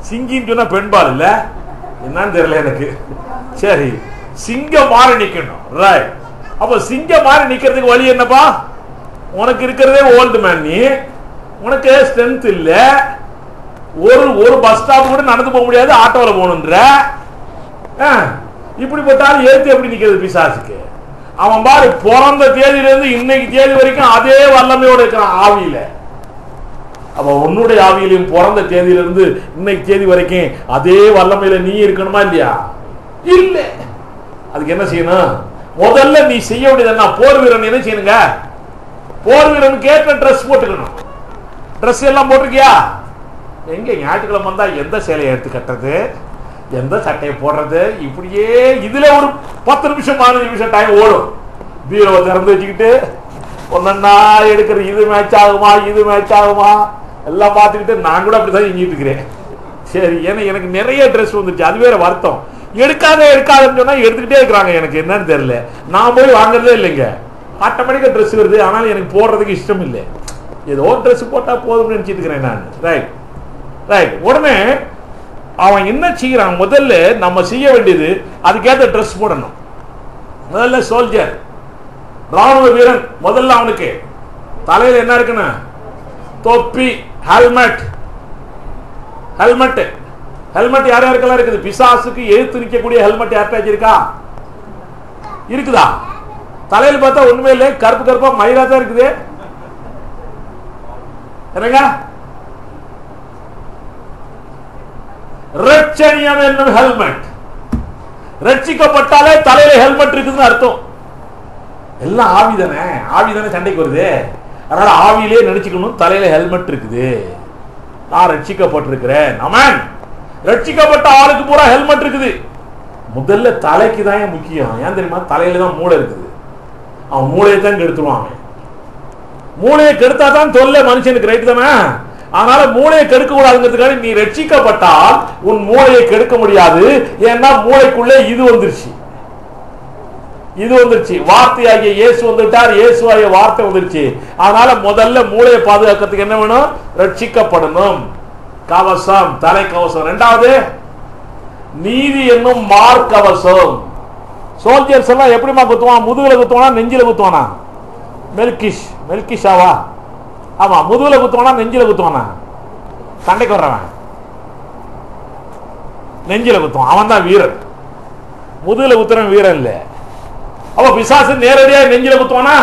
சிங்கின்னு சொன்னா பெண்பால் இல்ல, என்னன்னு தெரியல எனக்கு. சரி, சிங்க மாறி நிக்கணும். ரைட். அப்ப சிங்க மாறி நிக்கிறதுக்கு வழி என்னப்பா? உனக்கு இருக்கிறதே ஓல்டு மேன். நீ உனக்கு ஸ்ட்ரென்த் இல்ல. ஒரு பஸ் ஸ்டாப் கூட நடந்து போக முடியாது, ஆட்டோல போகணுன்ற. இப்படிப்பட்டாலும் ஏத்து எப்படி நிக்கிறது பிசாசுக்கு? அவன் பாரு, பிறந்த தேதியில இருந்து இன்னைக்கு தேதி வரைக்கும் அதே வல்லமையோடு இருக்கிறான் ஆவியில. அப்ப உன்னுடைய ஆவியிலையும் பிறந்த தேதியிலிருந்து இன்னைக்கு தேதி வரைக்கும் அதே வல்லமையில நீ இருக்கணுமா இல்லையா? இல்ல. அதுக்கு என்ன செய்யணும்? முதல்ல நீ செய்ய வேண்டியது என்ன? போர் வீரன் என்ன செய்யணுங்க? போர் வீரன் கேட்ட ட்ரெஸ் போட்டுக்கணும். ட்ரெஸ் எல்லாம் போட்டிருக்கியா? எங்க ஞாயிற்றுக்கிழமை வந்தா எந்த சேலையை எடுத்து கட்டுறது? எந்த சட்டையை போடுறது, இப்படியே இதுல ஒரு 10 நிமிஷம் 15 நிமிஷம் டைம் ஓடும். பீரோவை திறந்து வச்சுக்கிட்டு ஒன்னா எடுக்கிற, இது மேட்ச் ஆகுமா இது மேட்ச் ஆகுமா எல்லாம் பார்த்துக்கிட்டு நான் கூட அப்படிதான் செஞ்சுட்டு இருக்கிறேன். சரி, ஏன்னா எனக்கு நிறைய ட்ரெஸ் வந்துருச்சு, அது வேற வருத்தம். எடுக்காதுன்னு சொன்னா எடுத்துக்கிட்டே இருக்கிறாங்க, எனக்கு என்னன்னு தெரியல. நான் போய் வாங்குறதே இல்லைங்க, ஆட்டோமேட்டிக்கா ட்ரெஸ் வருது, ஆனாலும் எனக்கு போடுறதுக்கு இஷ்டம் இல்லை. ஏதோ ட்ரெஸ் போட்டா போதும்னு நினைச்சிட்டு இருக்கிறேன் நான். Right right. உடனே அவன் என்ன செய்யறான், முதல்ல நம்ம செய்ய வேண்டியது அதுக்கேற்ற ட்ரெஸ் போடணும். முதல்ல சோல்ஜர், ராணுவ வீரன், முதல்ல அவனுக்கு தலையில என்ன இருக்குன்னு தொப்பி, ஹெல்மெட். ஹெல்மெட் ஹெல்மெட் யார் யாருக்கெல்லாம் இருக்குது? பிசாசுக்கு எழுத்து நிற்கக்கூடிய ஹெல்மெட் யார்ட்டாச்சும் இருக்கா? இருக்குதா? தலையில பார்த்தா ஒண்ணுமே இல்லை, கருப்பு கருப்பா மயிரா தான் இருக்குது. என்னங்க, ரட்சணியம் என்னும் ஹெல்மெட். ரட்சிக்கப்பட்டாலே தலையில ஹெல்மெட் இருக்குதுன்னு அர்த்தம். எல்லாம் ஆவிதானே, ஆவிதானே சண்டைக்கு வருது. அதனால ஆவியிலே நினைச்சுக்கணும் தலையில ஹெல்மெட் இருக்குது, நான் ரட்சிக்கப்பட்டிருக்கிறேன். ஆமென். ரட்சிக்கப்பட்ட ஆளுக்கு பூரா ஹெல்மெட் இருக்குது. முதல்ல தலைக்கு தான் முக்கியம். ஏன் தெரியுமா? தலையில தான் மூளை இருக்குது. அவன் மூளையை தான் கெடுத்துருவாங்க. மூளையை கெடுத்தா தான் தொல்லை மனுஷனுக்கு, ரைட் தானே? அதனால மூளையை கெடுக்க கூடாதுங்கிறதுக்காக நீ ரட்சிக்கப்பட்டால் உன் மூளையை கெடுக்க முடியாது. ஏன்னா மூளைக்குள்ளே இது வந்துருச்சு, இது வந்துருச்சு. வார்த்தையாகிய இயேசு வந்துட்டார், இயேசுவாகிய வார்த்தை வந்துருச்சு. அதனால முதல்ல மூளையை பாதுகாக்கிறதுக்கு என்ன வேணும்? ரட்சிக்கப்படணும். கவசம், தலை கவசம். இரண்டாவது நீதி என்னும் மார்க்கவசம். சோல்ஜர்ஸ் எல்லாம் எப்படிமா குத்துவான்? முதுகுல குத்துவானா நெஞ்சில குத்துவானா? மெல்கிஷாவா? ஆமா, முதுகுல குத்துவானா நெஞ்சில குத்துவானா? சண்டைக்கு வர்றவன் நெஞ்சில குத்துவான், அவன் தான் வீரன். முதுகுல குத்துறவன் வீரன் இல்ல. அப்ப பிசாசு நேரடியா நெஞ்சில குத்துவானா?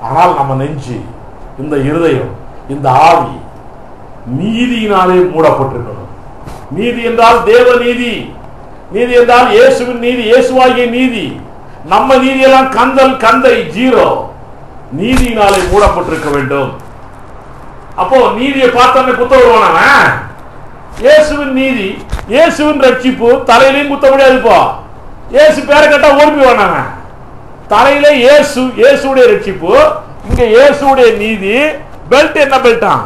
ஆனால் நம்ம நெஞ்சு, இந்த இருதயம், இந்த ஆவி நீதியினாலே மூடப்பட்டிருக்கணும். நீதி என்றால் தேவ நீதி, நீதி என்றால் இயேசுவின் நீதி, இயேசுவாகிய நீதி. நம்ம நீதியெல்லாம் கந்தை ஜீரோ. நீதியினாலே மூடப்பட்டிருக்க வேண்டும். அப்போ நீதியை பார்த்தோன்னே குத்த வருவான? இயேசுவின் நீதி, இயேசுவின் ரட்சிப்பு தலையிலையும் குத்த முடியாது. இப்போ இயேசு பேரை கேட்டா ஓடி போவானாங்க. தலையில இயேசு, இயேசுடைய ரட்சிப்பு, இங்க இயேசுடைய நீதி. பெல்ட் என்ன பெல்ட்டான்?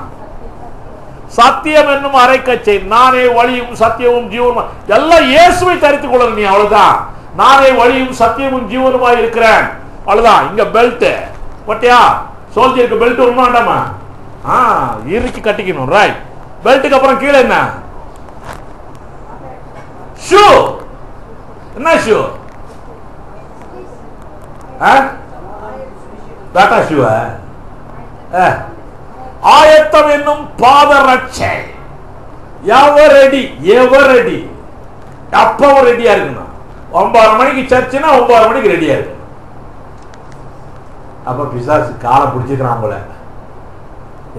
சத்தியம் என்னும் அரைக்கச்சை. நானே வழியும் சத்தியமும் ஜீவனும். எல்லாம் இயேசுவை தரித்துக் கொள்ள நீ, அவ்வளவுதான். நானே வழியும் சத்தியமும் ஜீவனுமாய் இருக்கிறேன், அவ்வளவுதான். இங்க பெல்ட் பட்டியா? சோல்ஜருக்கு பெல்ட் ஒண்ணு வேண்டாமா? இறுக்கி கட்டிக்கணும். ரைட். பெல்ட்டுக்கு அப்புறம் கீழே என்ன? ஷூ. என்ன ஷூ? டாடா ஷூ. ஆயத்தம் என்னும் பாதரட்சை. எவர் ரெடி, எவர் ரெடி, அப்பவும் ரெடியா இருக்கணும். 9:30 மணிக்கு சர்ச்சுனா 9:30 மணிக்கு ரெடியா இருக்கு. அப்ப பிசாசு காலை பிடிச்சிக்கிறான் போல.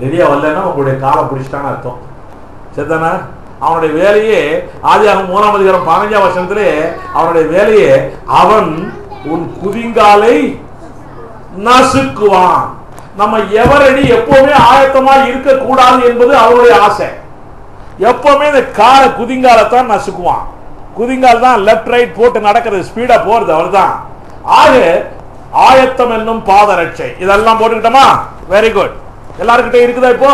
ரெடியா வரலன்னா உங்களுடைய காலை பிடிச்சிட்டான்னு அர்த்தம். சரிதானா? அவனுடைய வேலையே ஆதியாகமம் 3ஆம் அதிகாரம் 15ஆம் வசனத்திலே அவனுடைய வேலையே அவன் உன் குதிங்காலை நசுக்குவான். நம்ம எவரடி எப்பவுமே ஆயத்தமா இருக்க கூடாது என்பது அவருடைய ஆசை. எப்பவுமே இந்த கால குதிங்காலத்தான் நசுக்குவான். குதிங்கால் தான் லெப்ட் ரைட் போட்டு நடக்கிறது, ஸ்பீடா போறது, அவர்தான். ஆக ஆயத்தம் என்னும் பாதரட்சை இதெல்லாம் போட்டுக்கிட்டோமா? Very good. எல்லாருக்கிட்ட இருக்குதா இப்போ?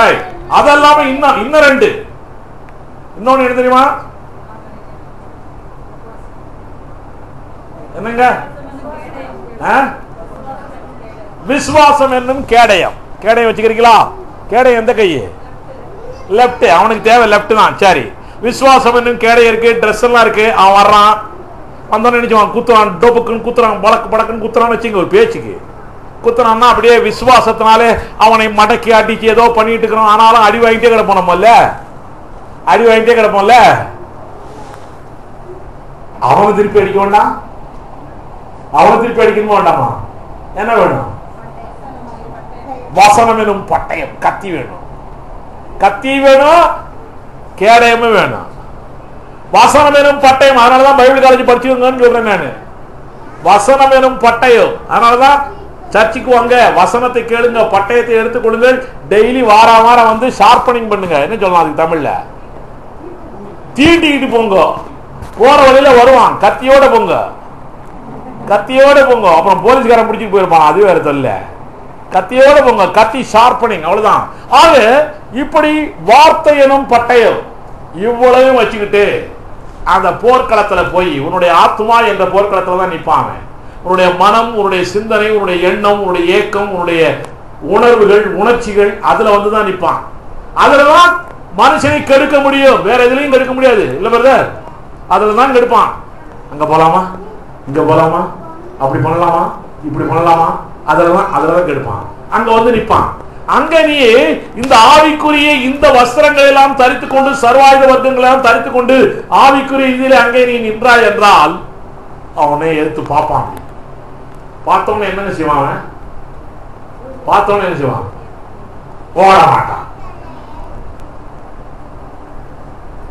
ரைட். அதெல்லாம இன்னும் ரெண்டு. இன்னொன்னு என்ன தெரியுமா? என்னங்க? விசுவாசம் என்னும் கேடயம். கேடயம் வச்சுக்கிறீங்களா? கேடயம் எந்த கை? லெப்ட். அவனுக்கு தேவை லெப்ட் தான். சரி, விசுவாசம் என்னும் கேடயம் இருக்கு, ட்ரெஸ் எல்லாம் இருக்கு. அவன் வர்றான், வந்தோன்னு நினைச்சுவான், குத்துறான், டோப்புக்குன்னு குத்துறான், படக்குன்னு குத்துறான்னு வச்சுங்க, ஒரு பேச்சுக்கு குத்துறான்னா அப்படியே விசுவாசத்தினாலே அவனை மடக்கி அடிச்சு ஏதோ பண்ணிட்டு இருக்கிறோம். ஆனாலும் அடி வாங்கிட்டே கிடப்போம்ல, அடி வாங்கிட்டே கிடப்போம்ல. அவனை திருப்பி அடிக்க வேண்டாம், அவனை திருப்பி அடிக்கணுமா வேண்டாமா? என்ன வேணும்? வசனம் எனும் பட்டயம், கத்தி வேணும். கத்தி வேணும், கேடயமும் வேணும். வசனம் எனும் பட்டயம். அதனாலதான் பைபிள் காலேஜ் படிச்சுக்கோங்கன்னு சொல்றேன் நானு. வசனம் எனும் பட்டயம். அதனாலதான் சர்ச்சுக்கு வாங்க, வசனத்தை கேளுங்க, பட்டயத்தை எடுத்துக்கொள்ளுங்க, டெய்லி வாரம் வந்து ஷார்பனிங் பண்ணுங்க. என்ன சொல்லலாம் அதுக்கு தமிழ்ல? தீண்டிக்கிட்டு போங்க. போற வழியில வருவான், கத்தியோட போங்க, கத்தியோட போங்க. அப்புறம் போலீஸ்காரன் பிடிச்சிட்டு போயிருப்பான், அது வேற சொல்ல. கத்தியோட போங்க, கத்தி ஷார்ப்பனிங், அவ்வளவுதான். ஆக இப்படி வார்த்தை எனும் பட்டயம் இவ்வளவு வச்சுக்கிட்டு அந்த போர்க்களத்துல போய் உன்னுடைய ஆத்மா என்ற போர்க்களத்துல தான் நிற்பாங்க. உன்னுடைய மனம், உன்னுடைய சிந்தனை, உன்னுடைய எண்ணம், உன்னுடைய ஏக்கம், உன்னுடைய உணர்வுகள், உணர்ச்சிகள், அதுல வந்துதான் நிற்பான். அதுலதான் மனுஷனை கெடுக்க முடியும், வேற எதுலையும் கெடுக்க முடியாது. இல்ல பிரதர், அதுல தான் கெடுப்பான். அங்க போலாமா, இங்க போலாமா, அப்படி பண்ணலாமா, இப்படி பண்ணலாமா, அதுலதான் கெடுப்பான். அங்க வந்து நிற்பான். அங்க நீ இந்த ஆவிக்குரிய இந்த வஸ்திரங்கள் எல்லாம் தரித்துக் கொண்டு, சர்வாயுத வர்க்கங்கள் எல்லாம் தரித்துக் கொண்டு ஆவிக்குரிய இதில் அங்கே நீ நின்றாய் என்றால் அவனை எடுத்து பார்ப்பான். பார்த்தவன என்னங்க செய்வான்? பார்த்தவன என்ன செய்வான்? ஓட மாட்டான்.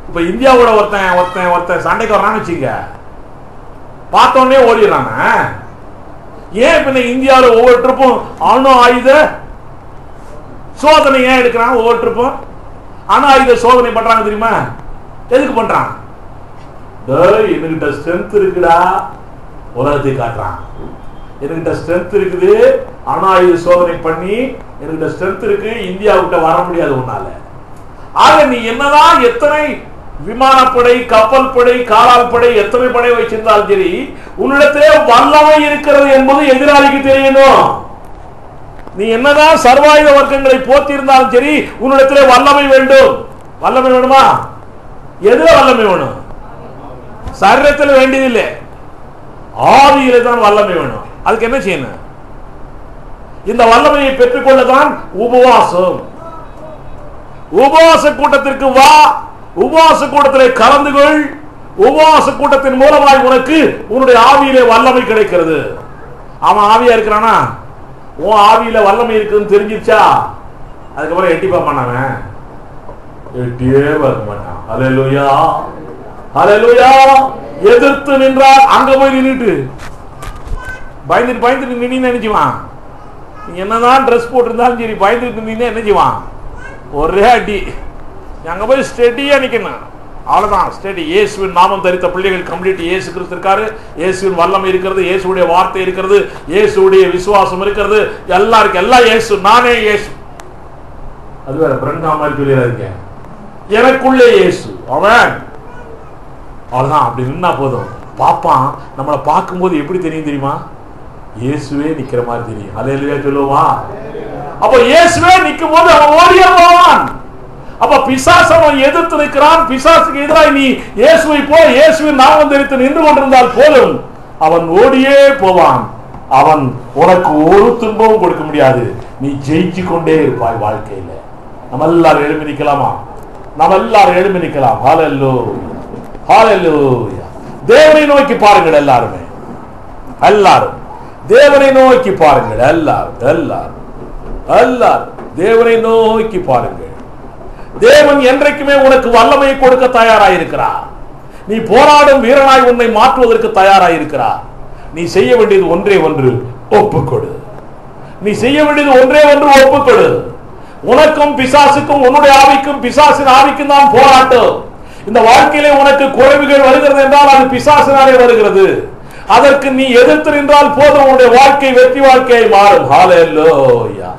இப்ப இந்தியாவோட ஒருத்தன் ஒருத்தன் ஒருத்தன் சண்டைக்கு வரான்னு வச்சுங்க, பார்த்தவனே ஓடிடுறாங்க. ஏன் இப்ப இந்தியாவில் ஒவ்வொரு ட்ரிப்பும் அணு ஆயுத சோதனை ஏன் எடுக்கிறாங்க? ஒவ்வொரு ட்ரிப்பும் அணு ஆயுத சோதனை பண்றாங்க தெரியுமா? எதுக்கு பண்றாங்க? என்கிட்ட ஸ்ட்ரென்த் இருக்குடா, உலகத்தை காட்டுறான். என்கிட்ட ஸ்ட்ரென்த் இருக்குது, அணு ஆயுத சோதனை பண்ணி என்கிட்ட ஸ்ட்ரென்த் இருக்கு, இந்தியாவுக்கிட்ட வர முடியாது உன்னால. ஆக நீ என்னதான் எத்தனை விமானப்படை, கப்பல் படை, காலால் படை, எத்தனை படை வச்சிருந்தாலும் சரி, உன்னிடத்திலே வல்லமை இருக்கிறது என்பது எதிராளிக்கு தெரியணும். நீ என்னதான் சர்வாயுத வர்க்கங்களை போத்தி இருந்தாலும் சரி, உன்னிடத்திலே வல்லமை வேண்டும். வல்லமை வேணுமா? எதுல வல்லமை வேணும்? சரீரத்தில் வேண்டியதில்லை, ஆவியிலே தான் வல்லமை வேணும். அதுக்கு என்ன செய்யணும்? இந்த வல்லமையை பெற்றுக்கொள்ளதான் உபவாசம். உபவாச கூட்டத்திற்கு வா, உபவாச கூட்டத்தில் கலந்து கொள். உபவாச கூட்டத்தின் மூலமாய் உனக்கு உன்னுடைய ஆவியிலே வல்லமை கிடைக்கிறது. அவன் ஆவியா இருக்கிறானா? உன் ஆவியில வல்லமை இருக்குன்னு தெரிஞ்சிச்சா, அதுக்கப்புறம் எட்டி பார்க்க மாட்டான், எட்டியே பார்க்க மாட்டான். ஹல்லேலூயா, ஹல்லேலூயா. எதிர்த்து நின்றால் அங்க போய் நின்றுட்டு பயந்துட்டு பயந்துட்டு நின்னு நினைச்சுவான். நீங்க என்னதான் ட்ரெஸ் போட்டிருந்தாலும் சரி, பயந்துட்டு நின்று என்ன செய்வான்? ஒரே அடி. அங்க போய் ஸ்டெடியா நிக்கணும், அவ்வளவுதான். ஸ்டெடி. இயேசுவின் நாமம் தரித்த பிள்ளைகள் கம்ப்ளீட் இயேசு கிறிஸ்து இருக்காரு, இயேசுவின் வல்லமை இருக்கிறது, இயேசுடைய வார்த்தை இருக்கிறது, இயேசுடைய விசுவாசம் இருக்கிறது, எல்லாருக்கும் எல்லாம் இயேசு, நானே இயேசு. அது வேற பிரண்டா மாதிரி சொல்லிடாதீங்க, எனக்குள்ளே இயேசு. அவன் அவ்வளவுதான். அப்படி நின்னா போதும். பாப்பான் நம்மளை பார்க்கும்போது எப்படி தெரியும் தெரியுமா? இயேசுவே நிக்கிற மாதிரி தெரியும். ஹல்லேலூயா சொல்லுவா. அப்ப இயேசுவே நிக்கும் போது அவன் ஓடியே போவான். அப்ப பிசாசு அவன் எதிர்த்து நிற்கிறான். பிசாசுக்கு எதிராக நீ இயேசுவை போ, இயேசுவின் நாமம் தரித்து நின்று கொண்டிருந்தால் போதும், அவன் ஓடியே போவான். அவன் உனக்கு ஒரு துன்பமும் கொடுக்க முடியாது. நீ ஜெயிச்சு கொண்டே இருப்பாய் வாழ்க்கையில. நம்ம எல்லாரும் எழுப்பி நிக்கலாமா? நம்ம எல்லாரும் எழுப்பி நிக்கலாம். ஹல்லேலூயா, ஹல்லேலூயா. தேவனை நோக்கி பாருங்கள் எல்லாருமே, எல்லாரும் தேவனை நோக்கி பாருங்கள். எல்லாரும் எல்லாரும் எல்லாரும் தேவனை நோக்கி பாருங்கள். தேவன் என்றைக்குமே உனக்கு வல்லமையை கொடுக்க தயாராயிருக்கிறார். நீ போராடும் வீரனாய் உன்னை மாற்றுவதற்கு தயாராயிருக்கிறார். நீ செய்ய வேண்டியது ஒன்றே ஒன்று, ஒப்புக்கொடு. நீ செய்ய வேண்டியது ஒன்றே ஒன்று, ஒப்புக்கொடு. உனக்கும் பிசாசுக்கும், உன்னுடைய ஆவிக்கும் பிசாசின் ஆவிக்கும் தான் போராட்டம். இந்த வாழ்க்கையிலே உனக்கு குறைவுகள் வருகிறது என்றால் அது பிசாசினாலே வருகிறது. அதற்கு நீ எதிர்த்து நின்றால் போதும், உன்னுடைய வாழ்க்கை வெற்றி வாழ்க்கையை மாறும். ஹல்லேலூயா,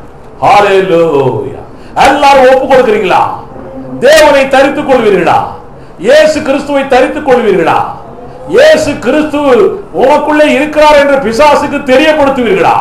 ஹல்லேலூயா. எல்லாரும் ஒப்பு கொடுக்கிறீங்களா? தேவனை தரித்துக் கொள்வீர்களா? இயேசு கிறிஸ்துவை தரித்துக் கொள்வீர்களா? இயேசு கிறிஸ்து உனக்குள்ளே இருக்கிறார் என்று பிசாசுக்கு தெரியப்படுத்துவீர்களா?